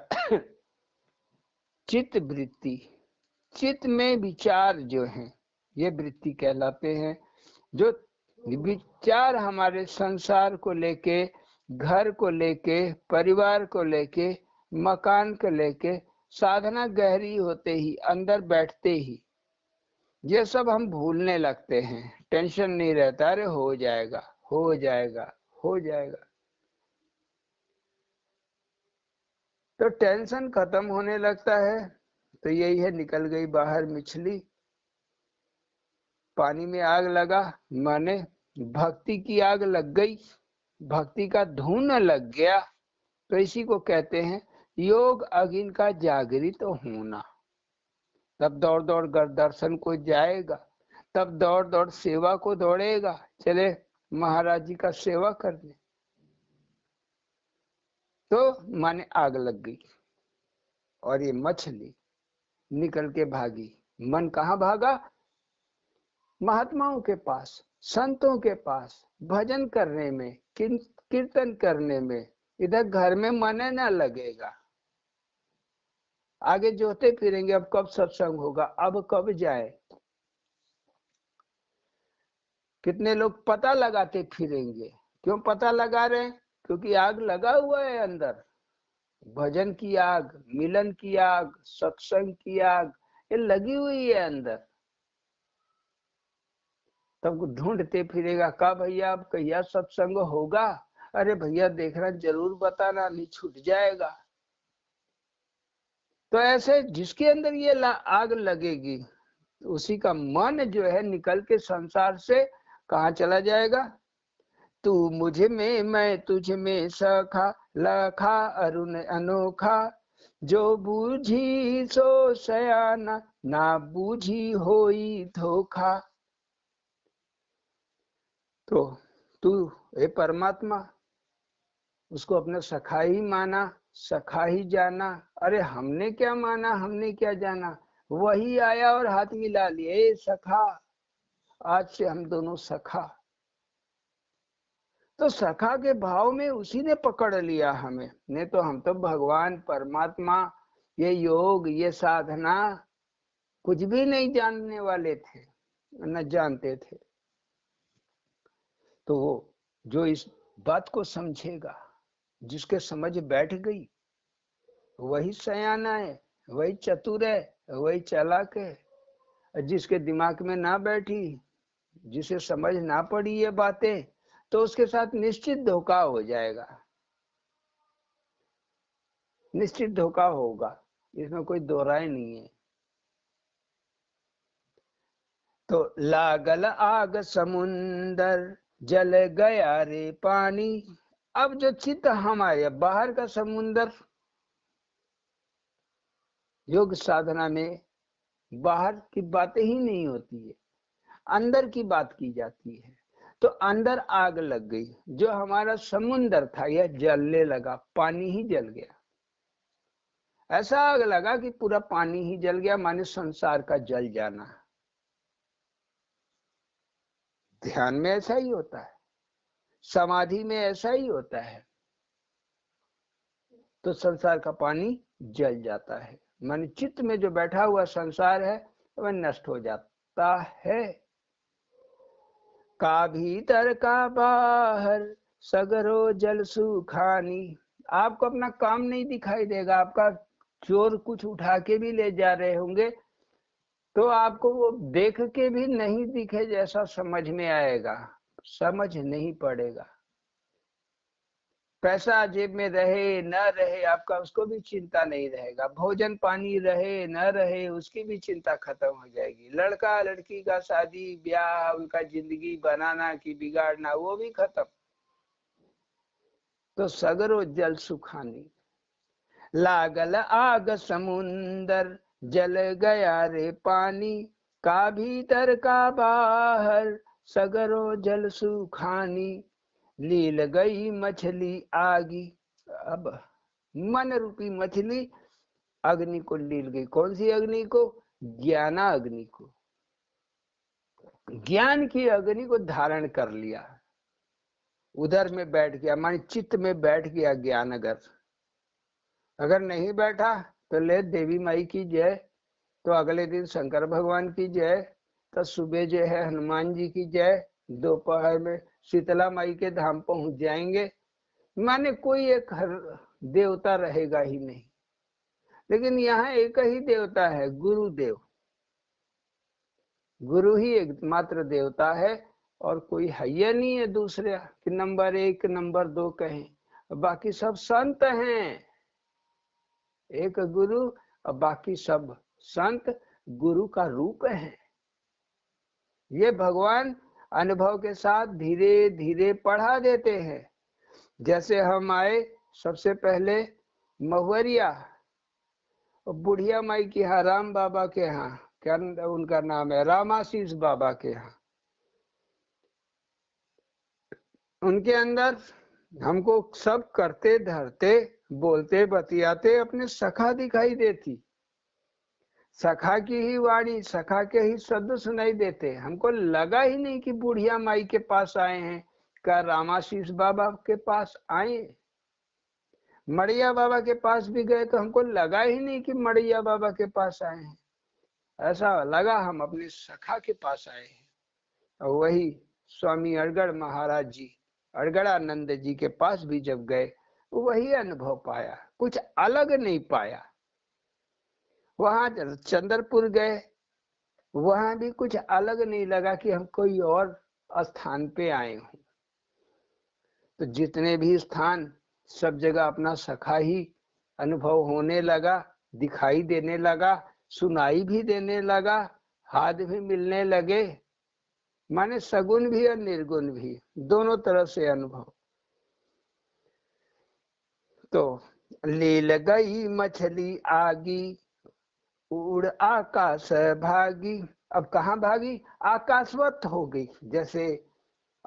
चित्त वृत्ति, चित्त में विचार जो है, ये वृत्ति कहलाते हैं। जो विचार हमारे संसार को लेके, घर को लेके, परिवार को लेके, मकान को लेके, साधना गहरी होते ही, अंदर बैठते ही ये सब हम भूलने लगते हैं। टेंशन नहीं रहता, अरे हो जाएगा, हो जाएगा, हो जाएगा। तो टेंशन खत्म होने लगता है। तो यही है, निकल गई बाहर मछली, पानी में आग लगा, माने भक्ति की आग लग गई, भक्ति का धुन लग गया। तो इसी को कहते हैं योग अग्नि का जागृत होना। तब दौड़ दौड़ कर दर्शन को जाएगा, तब दौड़ दौड़ सेवा को दौड़ेगा, चले महाराज जी का सेवा करने। तो माने आग लग गई। और ये मछली निकल के भागी। मन कहाँ भागा? महात्माओं के पास, संतों के पास, भजन करने में, कीर्तन करने में। इधर घर में मन न लगेगा, आगे जोते फिरेंगे, अब कब सत्संग होगा, अब कब जाए। कितने लोग पता लगाते फिरेंगे। क्यों पता लगा रहे हैं? क्योंकि आग लगा हुआ है अंदर, भजन की आग, मिलन की आग, सत्संग की आग, ये लगी हुई है अंदर। तब ढूंढते फिरेगा, का भैया अब कहिया सत्संग होगा? अरे भैया देखना, जरूर बताना, नहीं छूट जाएगा। तो ऐसे जिसके अंदर ये आग लगेगी, उसी का मन जो है निकल के संसार से कहाँ चला जाएगा? तू मुझे में, मैं तुझ में, सखा लखा अरुण अनोखा, जो बूझी सो सयाना, ना बूझी होई धोखा। तो तू हे परमात्मा, उसको अपना सखा ही माना, सखा ही जाना। अरे हमने क्या माना, हमने क्या जाना, वही आया और हाथ मिला लिए, सखा, आज से हम दोनों सखा। तो सखा के भाव में उसी ने पकड़ लिया हमें, नहीं तो हम तो भगवान परमात्मा, ये योग, ये साधना कुछ भी नहीं जानने वाले थे, न जानते थे। तो वो जो इस बात को समझेगा, जिसके समझ बैठ गई, वही सयाना है, वही चतुर है, वही चालाक है। जिसके दिमाग में ना बैठी, जिसे समझ ना पड़ी ये बातें, तो उसके साथ निश्चित धोखा हो जाएगा, निश्चित धोखा होगा, इसमें कोई दो राय नहीं है। तो लागल आग समुंदर, जल गया रे पानी। अब जो चित्त हमारे बाहर का समुंदर, योग साधना में बाहर की बातें ही नहीं होती है, अंदर की बात की जाती है। तो अंदर आग लग गई, जो हमारा समुंदर था यह जलने लगा, पानी ही जल गया। ऐसा आग लगा कि पूरा पानी ही जल गया, माने संसार का जल जाना। ध्यान में ऐसा ही होता है, समाधि में ऐसा ही होता है। तो संसार का पानी जल जाता है, माने चित्त में जो बैठा हुआ संसार है वह नष्ट हो जाता है। का भीतर का बाहर, सगरो जल सुखानी। आपको अपना काम नहीं दिखाई देगा, आपका चोर कुछ उठा के भी ले जा रहे होंगे तो आपको वो देख के भी नहीं दिखे जैसा समझ में आएगा, समझ नहीं पड़ेगा। पैसा जेब में रहे न रहे आपका उसको भी चिंता नहीं रहेगा, भोजन पानी रहे न रहे उसकी भी चिंता खत्म हो जाएगी, लड़का लड़की का शादी ब्याह, उनका जिंदगी बनाना कि बिगाड़ना, वो भी खत्म। तो सगरो जल सुखानी, लागल आग समुंदर, जल गया रे पानी, का भीतर का बाहर, सगरो जल सुखानी, लील गई मछली आगी। अब मन रूपी मछली अग्नि को लील गई। कौन सी अग्नि को? ज्ञाना अग्नि को, ज्ञान की अग्नि को धारण कर लिया, उधर में बैठ गया, माने चित्त में बैठ गया ज्ञान। अगर नहीं बैठा तो ले देवी माई की जय, तो अगले दिन शंकर भगवान की जय, तो सुबह जो है हनुमान जी की जय, दोपहर में शीतला माई के धाम पहुंच जाएंगे। माने कोई एक हर देवता रहेगा ही नहीं, लेकिन यहाँ एक ही देवता है, गुरुदेव। गुरु ही एकमात्र देवता है, और कोई है नहीं है दूसरे कि नंबर 1 नंबर 2 कहें। बाकी सब संत हैं, एक गुरु और बाकी सब संत गुरु का रूप है। ये भगवान अनुभव के साथ धीरे धीरे पढ़ा देते हैं। जैसे हम आए सबसे पहले महुरिया, बुढ़िया माई के यहाँ, राम बाबा के यहाँ, क्या उनका नाम है, रामाशीष बाबा के यहाँ। उनके अंदर हमको सब करते धरते बोलते बतियाते अपने सखा दिखाई देती, सखा की ही वाणी, सखा के ही शब्द सुनाई देते। हमको लगा ही नहीं कि बुढ़िया माई के पास आए हैं, क्या रामाशीष बाबा के पास आए। मड़िया बाबा के पास भी गए तो हमको लगा ही नहीं कि मड़िया बाबा के पास आए हैं, ऐसा लगा हम अपने सखा के पास आए हैं। और वही स्वामी अड़गड़ महाराज जी, अड़गड़ानंद जी के पास भी जब गए वही अनुभव पाया, कुछ अलग नहीं पाया। वहां चंद्रपुर गए, वहां भी कुछ अलग नहीं लगा कि हम कोई और स्थान पे आए हों। तो जितने भी स्थान, सब जगह अपना सखा ही अनुभव होने लगा, दिखाई देने लगा, सुनाई भी देने लगा, हाथ भी मिलने लगे, माने सगुण भी और निर्गुण भी, दोनों तरह से अनुभव। तो लील गई मछली आगी, उड़ आकाश भागी। अब कहाँ भागी? आकाशवत हो गई। जैसे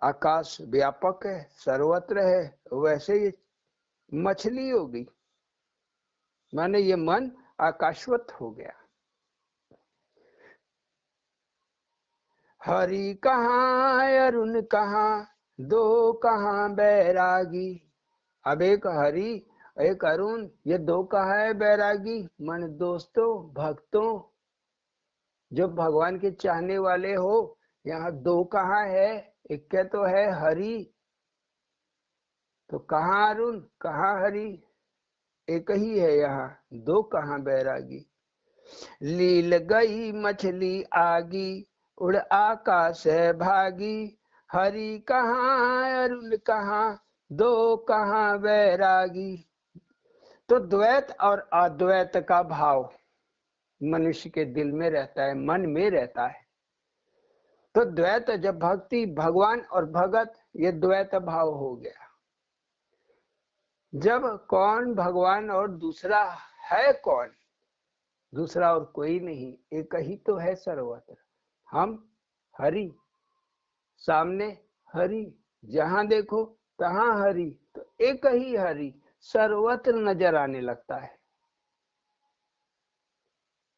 आकाश व्यापक है, सर्वत्र है, वैसे ही मछली हो गई, माने ये मन आकाशवत हो गया। हरि कहाँ अरुण कहाँ, दो कहाँ बैरागी। अब एक हरि एक अरुण, ये दो कहाँ है बैरागी, मन दोस्तों भक्तों, जो भगवान के चाहने वाले हो, यहाँ दो कहाँ है? एक तो है हरि, तो कहाँ अरुण कहाँ हरि, एक ही है यहाँ, दो कहाँ बैरागी। लील गई मछली आगी, उड़ आकाश भागी, हरि कहाँ अरुण कहाँ, दो कहाँ बैरागी। तो द्वैत और अद्वैत का भाव मनुष्य के दिल में रहता है, मन में रहता है। तो द्वैत, जब भक्ति, भगवान और भगत, ये द्वैत भाव हो गया। जब कौन भगवान और दूसरा है कौन? दूसरा और कोई नहीं, एक ही तो है सर्वत्र। हम हरि, सामने हरि, जहां देखो तहां हरि, तो एक ही हरि सर्वत्र नजर आने लगता है।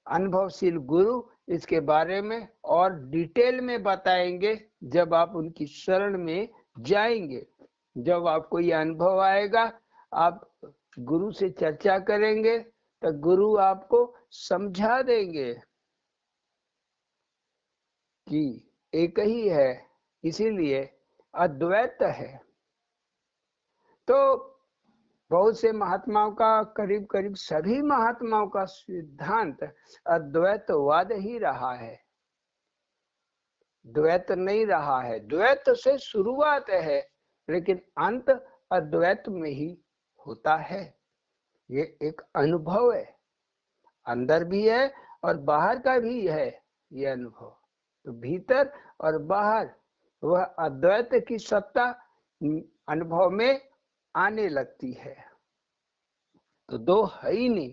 अनुभवशील गुरु इसके बारे में और डिटेल में बताएंगे जब आप उनकी शरण में जाएंगे। जब आपको ये अनुभव आएगा, आप गुरु से चर्चा करेंगे तो गुरु आपको समझा देंगे कि एक ही है, इसीलिए अद्वैत है। तो बहुत से महात्माओं का, करीब करीब सभी महात्माओं का सिद्धांत अद्वैतवाद ही रहा है, द्वैत नहीं रहा है। द्वैत से शुरुआत है, लेकिन अंत अद्वैत में ही होता है। ये एक अनुभव है, अंदर भी है और बाहर का भी है ये अनुभव। तो भीतर और बाहर वह अद्वैत की सत्ता अनुभव में आने लगती है। तो दो है ही नहीं।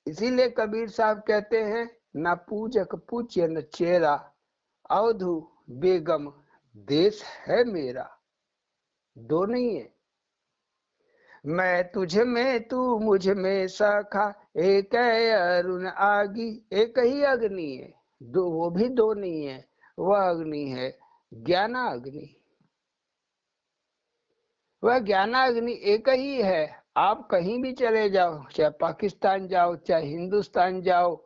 इसीलिए कबीर साहब कहते हैं, ना पूजक पूज्य न चेरा, अवधु बेगम देश है मेरा। दो नहीं है, मैं तुझ में तू मुझ में सखा, एक है अरुण आगी। एक ही अग्नि है, दो, वो भी दो नहीं है। वह अग्नि है ज्ञानाग्नि, वह ज्ञानाग्नि एक ही है। आप कहीं भी चले जाओ, चाहे पाकिस्तान जाओ, चाहे हिंदुस्तान जाओ,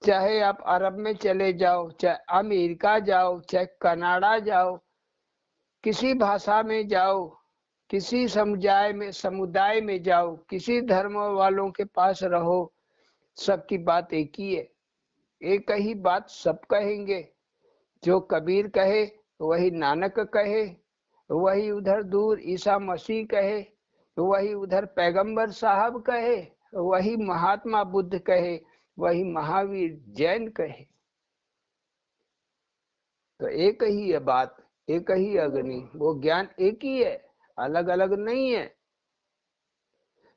चाहे आप अरब में चले जाओ, चाहे अमेरिका जाओ, चाहे कनाडा जाओ, किसी भाषा में जाओ, किसी समुदाय में जाओ, किसी धर्म वालों के पास रहो, सबकी बात एक ही है। एक ही बात सब कहेंगे। जो कबीर कहे वही नानक कहे, वही उधर दूर ईसा मसीह कहे, वही उधर पैगंबर साहब कहे, वही महात्मा बुद्ध कहे, वही महावीर जैन कहे। तो एक ही है बात, एक ही अग्नि, वो ज्ञान एक ही है, अलग अलग नहीं है।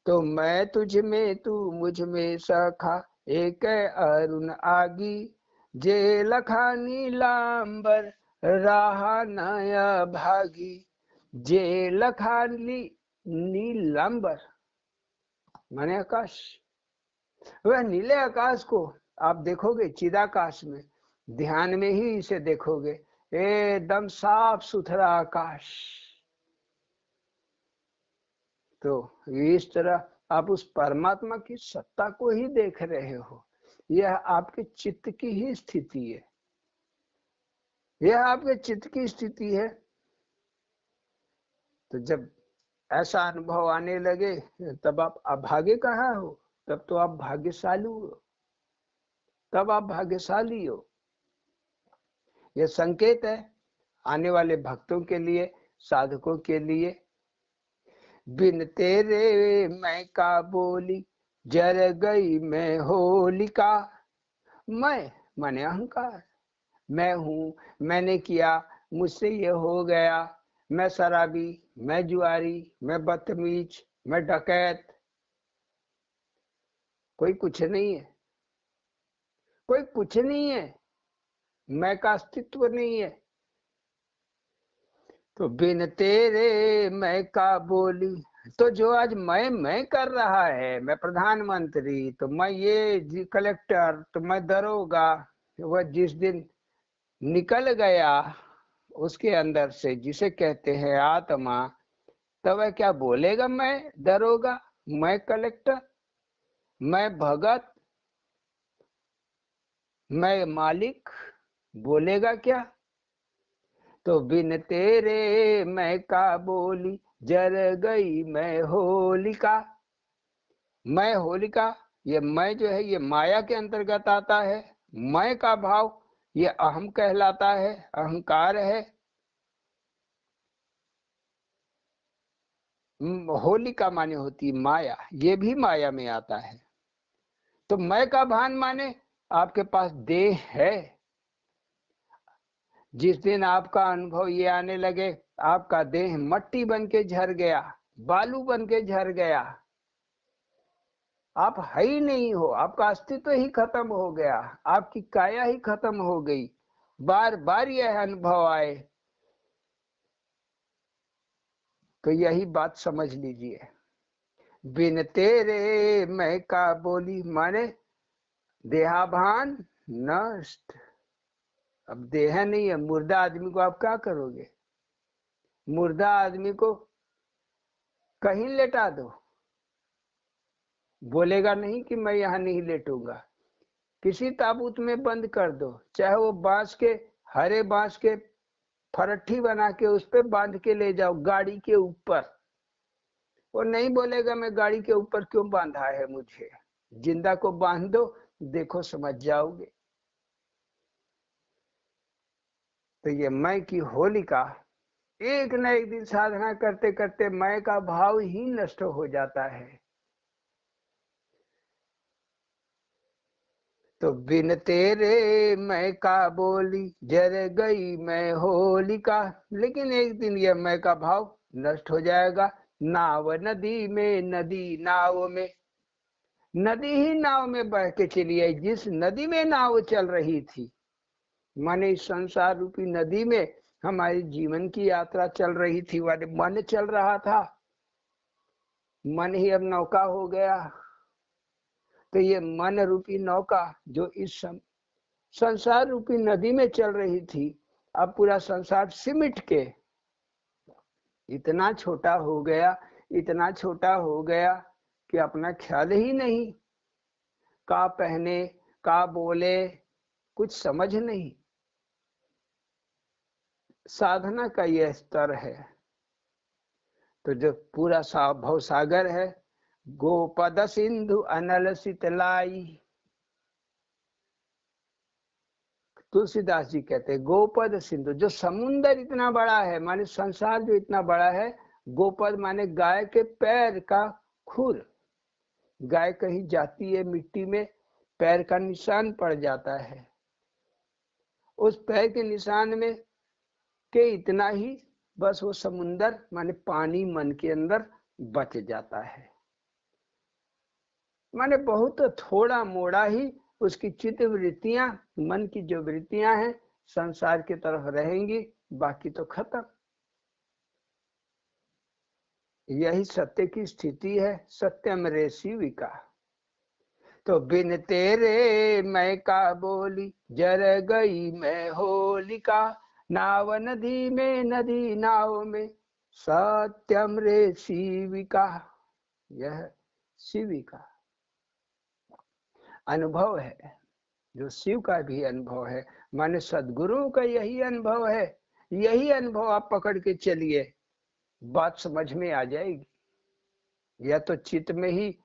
तो मैं तुझ में तू मुझ में सखा, एक अरुण आगी, जे लखा नीलांबर रहा नया भागी। जे लखा नीलांबर माने आकाश। वह नीले आकाश को आप देखोगे चिदाकाश में, ध्यान में ही इसे देखोगे, एकदम साफ सुथरा आकाश। तो इस तरह आप उस परमात्मा की सत्ता को ही देख रहे हो। यह आपके चित्त की ही स्थिति है, यह आपके चित्त की स्थिति है। तो जब ऐसा अनुभव आने लगे तब आप अभागे कहाँ हो, तब तो आप भाग्यशाली हो, तब आप भाग्यशाली हो। यह संकेत है आने वाले भक्तों के लिए, साधकों के लिए। बिन तेरे मैं का बोली, जर गई मैं होलिका। मैं माने अहंकार, मैं हूं, मैंने किया, मुझसे ये हो गया, मैं शराबी, मैं जुआरी, मैं बदतमीज, मैं डकैत। कोई कुछ नहीं है, कोई कुछ नहीं है, मैं का अस्तित्व नहीं है। तो बिन तेरे मैं का बोली, तो जो आज मैं कर रहा है, मैं प्रधानमंत्री, तो मैं ये कलेक्टर, तो मैं दरोगा, वह जिस दिन निकल गया उसके अंदर से, जिसे कहते हैं आत्मा, तब वह क्या बोलेगा? मैं दरोगा, मैं कलेक्टर, मैं भगत, मैं मालिक, बोलेगा क्या? तो बिन तेरे मैं का बोली, जर गई मैं होलिका। मैं होलिका, ये मैं जो है ये माया के अंतर्गत आता है। मैं का भाव ये अहम कहलाता है, अहंकार है। होलिका माने होती माया, ये भी माया में आता है। तो मैं का भान माने आपके पास देह है। जिस दिन आपका अनुभव ये आने लगे, आपका देह मट्टी बन के झर गया, बालू बन के झर गया, आप है ही नहीं हो, आपका अस्तित्व ही खत्म हो गया, आपकी काया ही खत्म हो गई। बार बार यह अनुभव आए तो यही बात समझ लीजिए। बिन तेरे मैं का बोली माने देहाभान नष्ट। अब देह नहीं है, मुर्दा आदमी को आप क्या करोगे? मुर्दा आदमी को कहीं लेटा दो, बोलेगा नहीं कि मैं यहाँ नहीं लेटूंगा। किसी ताबूत में बंद कर दो, चाहे वो बांस के, हरे बांस के फरट्ठी बना के उस पे बांध के ले जाओ गाड़ी के ऊपर, वो नहीं बोलेगा मैं गाड़ी के ऊपर क्यों बांधा है मुझे। जिंदा को बांध दो, देखो समझ जाओगे। तो ये मैं की होलिका एक न एक दिन साधना करते करते मैं का भाव ही नष्ट हो जाता है। तो बिन तेरे मैं का बोली, जर गई मैं होलिका। लेकिन एक दिन यह मैं का भाव नष्ट हो जाएगा। नाव नदी में, नदी नाव में, नदी ही नाव में बह के चली आई। जिस नदी में नाव चल रही थी, माने इस संसार रूपी नदी में हमारी जीवन की यात्रा चल रही थी, वाले मन चल रहा था, मन ही अब नौका हो गया। तो ये मन रूपी नौका जो इस संसार रूपी नदी में चल रही थी, अब पूरा संसार सिमट के इतना छोटा हो गया, इतना छोटा हो गया कि अपना ख्याल ही नहीं, का पहने का बोले, कुछ समझ नहीं। साधना का यह स्तर है। तो जो पूरा भव सागर है, गोपद सिंधु अनल सितलाई। तुलसीदास जी कहते हैं गोपद सिंधु, जो समुन्दर इतना बड़ा है, माने संसार जो इतना बड़ा है। गोपद माने गाय के पैर का खुर। गाय कहीं जाती है मिट्टी में, पैर का निशान पड़ जाता है, उस पैर के निशान में के इतना ही बस वो समुन्दर माने पानी मन के अंदर बच जाता है। माने बहुत थोड़ा मोड़ा ही उसकी चित्त वृत्तियां, मन की जो वृत्तियां हैं संसार की तरफ रहेंगी, बाकी तो खत्म। यही सत्य की स्थिति है। सत्यम रे शिविका। तो बिन तेरे मैं का बोली, जर गई मैं होलिका। नाव नदी में, नदी नाव में, सत्यम रे शिविका। यह शिविका अनुभव है, जो शिव का भी अनुभव है, माने सदगुरु का यही अनुभव है। यही अनुभव आप पकड़ के चलिए, बात समझ में आ जाएगी। या तो चित्त में ही,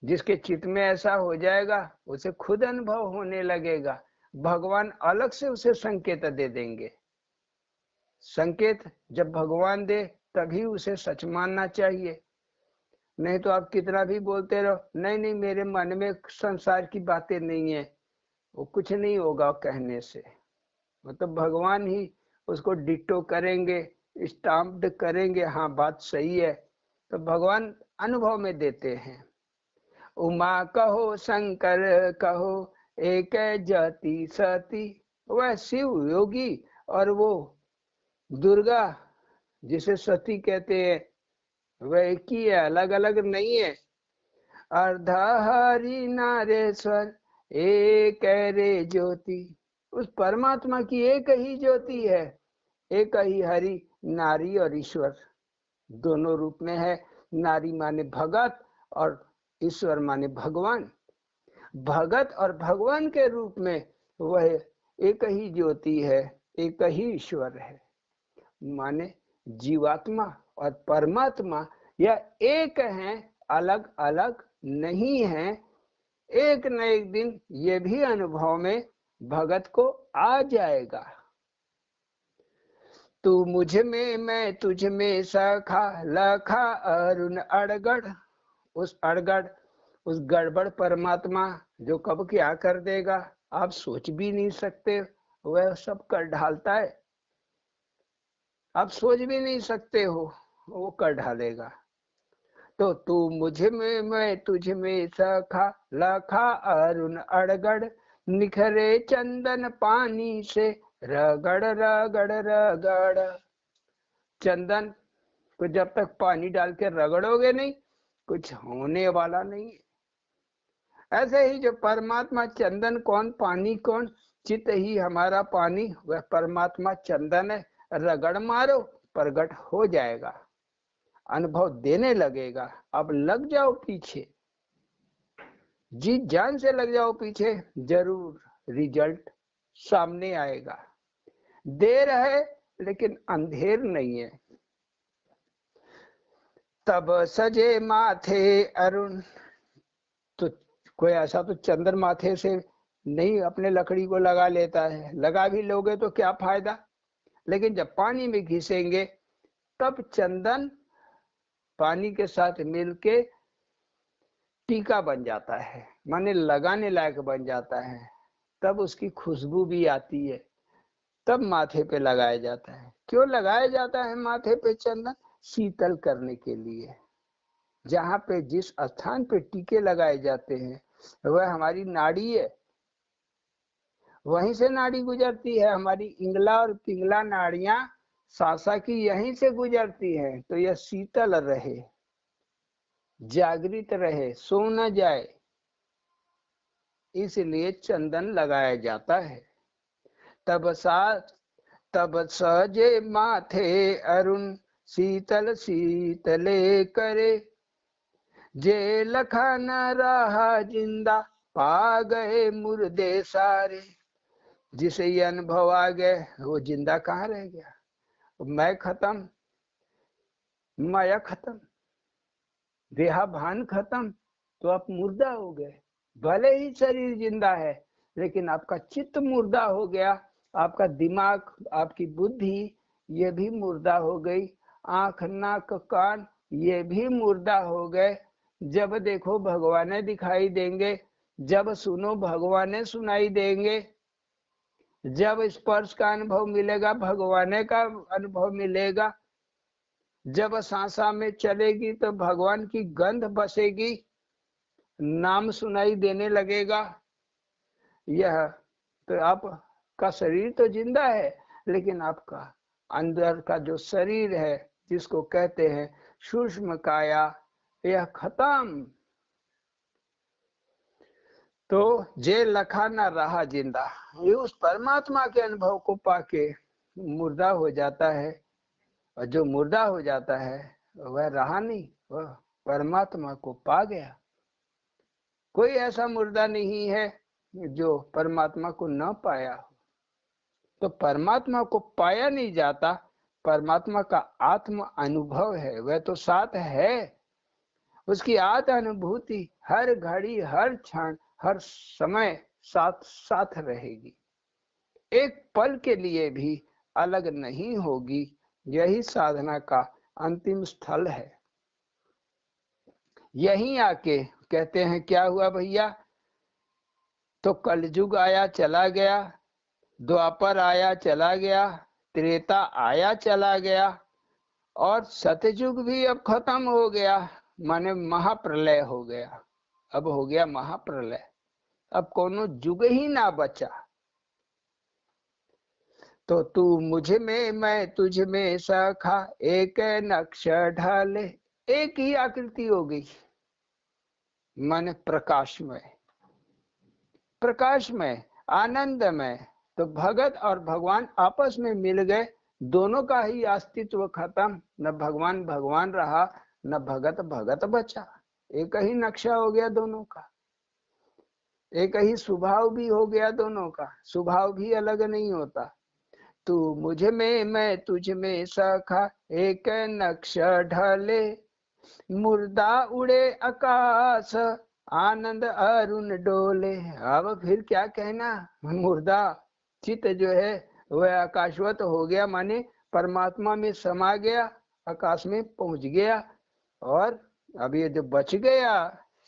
जिसके चित्त में ऐसा हो जाएगा उसे खुद अनुभव होने लगेगा। भगवान अलग से उसे संकेत दे देंगे। संकेत जब भगवान दे तभी उसे सच मानना चाहिए। नहीं तो आप कितना भी बोलते रहो, नहीं नहीं मेरे मन में संसार की बातें नहीं है, वो कुछ नहीं होगा कहने से। मतलब भगवान ही उसको डिक्टो करेंगे, स्टाम्प्ड करेंगे, हाँ बात सही है। तो भगवान अनुभव में देते हैं। उमा कहो शंकर कहो, एक जाति सती। वह शिव योगी और वो दुर्गा जिसे सती कहते हैं, वह एक ही है, अलग अलग नहीं है। अर्धहरि नारेश्वर एक रे ज्योति। उस परमात्मा की एक ही ज्योति है, एक ही हरि। नारी और ईश्वर दोनों रूप में है। नारी माने भगत और ईश्वर माने भगवान। भगत और भगवान के रूप में वह एक ही ज्योति है, एक ही ईश्वर है। माने जीवात्मा और परमात्मा यह एक हैं, अलग अलग नहीं है। एक न एक दिन ये भी अनुभव में भगत को आ जाएगा। तू मुझ में मैं तुझ में सखा, लखा अरुण अड़गड़। उस अड़गड़, उस गड़बड़ परमात्मा जो कब क्या कर देगा आप सोच भी नहीं सकते, वह सब कर ढालता है। आप सोच भी नहीं सकते हो, वो कर ढालेगा। तो तू मुझ में मैं तुझ में सखा, लखा अरुण अड़गड़। निखरे चंदन पानी से, रगड़ रगड़ रगड़। चंदन को जब तक पानी डाल के रगड़ोगे नहीं, कुछ होने वाला नहीं है। ऐसे ही जो परमात्मा चंदन कौन, पानी कौन, चित्त ही हमारा पानी, वह परमात्मा चंदन है। रगड़ मारो, प्रगट हो जाएगा, अनुभव देने लगेगा। अब लग जाओ पीछे, जी जान से लग जाओ पीछे, जरूर रिजल्ट सामने आएगा। देर है लेकिन अंधेर नहीं है। तब सजे माथे अरुण। तो कोई ऐसा तो चंदन माथे से नहीं अपने लकड़ी को लगा लेता है, लगा भी लोगे तो क्या फायदा। लेकिन जब पानी में घिसेंगे तब चंदन पानी के साथ मिलके टीका बन जाता है, माने लगाने लायक बन जाता है। तब उसकी खुशबू भी आती है, तब माथे पे लगाया जाता है। क्यों लगाया जाता है माथे पे चंदन? शीतल करने के लिए। जहाँ पे जिस स्थान पे टीके लगाए जाते हैं वह हमारी नाड़ी है, वहीं से नाड़ी गुजरती है। हमारी इंगला और पिंगला नाड़ियां सासा की यहीं से गुजरती है। तो यह शीतल रहे, जागृत रहे, सो न जाए, इसलिए चंदन लगाया जाता है। तब सजे माथे अरुण, शीतल शीतले करे। जे लखा न रहा जिंदा, पा गए मुर्दे सारे। जिसे ये अनुभव आ गए वो जिंदा कहाँ रह गया। मैं खत्म, माया खत्म, देहा भान खत्म, तो आप मुर्दा हो गए। भले ही शरीर जिंदा है लेकिन आपका चित्त मुर्दा हो गया, आपका दिमाग, आपकी बुद्धि ये भी मुर्दा हो गई। आंख नाक कान ये भी मुर्दा हो गए। जब देखो भगवान दिखाई देंगे, जब सुनो भगवान सुनाई देंगे, जब स्पर्श का अनुभव मिलेगा भगवान का अनुभव मिलेगा, जब सांसा में चलेगी तो भगवान की गंध बसेगी, नाम सुनाई देने लगेगा। यह तो आपका शरीर तो जिंदा है, लेकिन आपका अंदर का जो शरीर है, जिसको कहते हैं सूक्ष्म काया यह खत्म। तो जे लखा न रहा जिंदा, ये उस परमात्मा के अनुभव को पाके मुर्दा हो जाता है, और जो मुर्दा हो जाता है वह रहा नहीं, वह परमात्मा को पा गया। कोई ऐसा मुर्दा नहीं है जो परमात्मा को न पाया हो। तो परमात्मा को पाया नहीं जाता, परमात्मा का आत्म अनुभव है, वह तो साथ है। उसकी आत्म अनुभूति हर घड़ी, हर क्षण, हर समय साथ साथ रहेगी, एक पल के लिए भी अलग नहीं होगी। यही साधना का अंतिम स्थल है। यहीं आके कहते हैं क्या हुआ भैया, तो कलयुग आया चला गया, द्वापर आया चला गया, त्रेता आया चला गया, और सतयुग भी अब खत्म हो गया, माने महाप्रलय हो गया। अब हो गया महाप्रलय, अब कोनो युग ही ना बचा। तो तू मुझ में मैं तुझ में सखा, एक नक्श ढाले। एक ही आकृति हो गई, मन प्रकाशमय, प्रकाशमय, आनंदमय। तो भगत और भगवान आपस में मिल गए, दोनों का ही अस्तित्व खत्म, न भगवान भगवान रहा, न भगत भगत बचा। एक ही नक्शा हो गया दोनों का, एक ही स्वभाव भी हो गया दोनों का, स्वभाव भी अलग नहीं होता। तू मुझ में मैं तुझ में सखा, एक नक्श ढले, मुर्दा उड़े आकाश, आनंद अरुण डोले। अब फिर क्या कहना, मुर्दा चित्त जो है वह आकाशवत हो गया, माने परमात्मा में समा गया, आकाश में पहुंच गया। और अब ये जो बच गया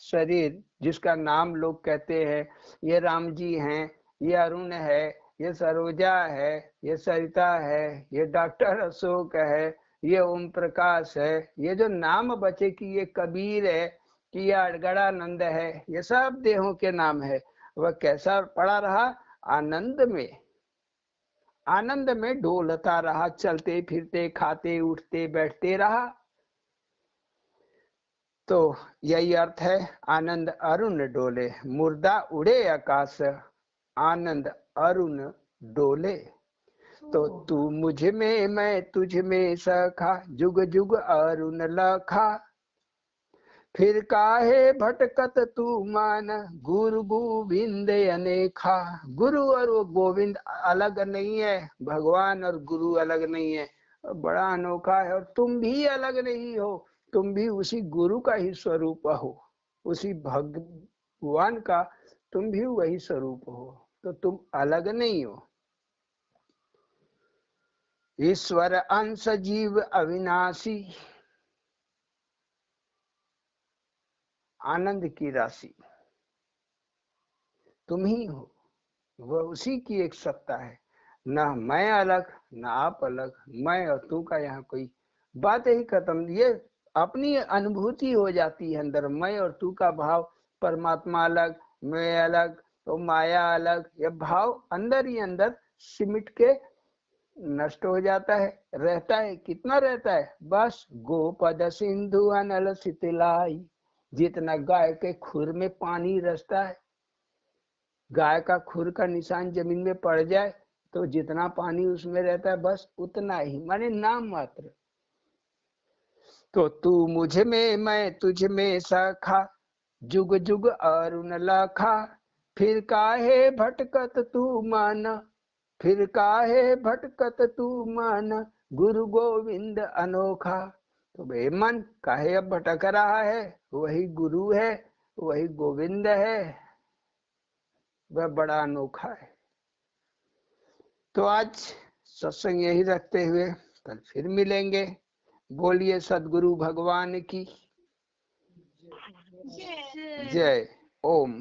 शरीर, जिसका नाम लोग कहते हैं ये राम जी हैं, ये अरुण है, ये सरोजा है, ये सरिता है, ये डॉक्टर अशोक है, ये ओम प्रकाश है, ये जो नाम बचे कि ये कबीर है, कि ये अड़गड़ानंद है, ये सब देहों के नाम है। वह कैसा पड़ा रहा, आनंद में, आनंद में डोलता रहा, चलते फिरते खाते उठते बैठते रहा। तो यही अर्थ है, आनंद अरुण डोले, मुर्दा उड़े आकाश, आनंद अरुण डोले। तो तू मुझ में मैं तुझ में सखा, जुग जुग अरुण लखा, फिर काहे भटकत तू मान, गुरु गोविंद अनेखा। गुरु और वो गोविंद अलग नहीं है, भगवान और गुरु अलग नहीं है, बड़ा अनोखा है। और तुम भी अलग नहीं हो, तुम भी उसी गुरु का ही स्वरूप हो, उसी भगवान का तुम भी वही स्वरूप हो, तो तुम अलग नहीं हो। ईश्वर अंश जीव अविनाशी, आनंद की राशि तुम ही हो, वह उसी की एक सत्ता है। ना मैं अलग, ना आप अलग, मैं और तू का यहाँ कोई बात ही खत्म। ये अपनी अनुभूति हो जाती है अंदर, मैं और तू का भाव, परमात्मा अलग, मैं अलग, तो माया अलग, यह भाव अंदर ही अंदर सिमट के नष्ट हो जाता है। रहता है कितना रहता है, बस गोपद सिंधु अनल शीतलाई, जितना गाय के खुर में पानी रसता है, गाय का खुर का निशान जमीन में पड़ जाए तो जितना पानी उसमें रहता है बस उतना ही, माने नाम मात्र। तो तू मुझ में मैं तुझ में सखा, जुग जुग अरुण लखा, फिर काहे भटकत तू मान, फिर काहे भटकत तू मान, गुरु गोविंद अनोखा। तो बे मन काहे अब भटक रहा है, वही गुरु है, वही गोविंद है, वह बड़ा अनोखा है। तो आज सत्संग यही रखते हुए कल फिर मिलेंगे। बोलिए सदगुरु भगवान की जय। ओम।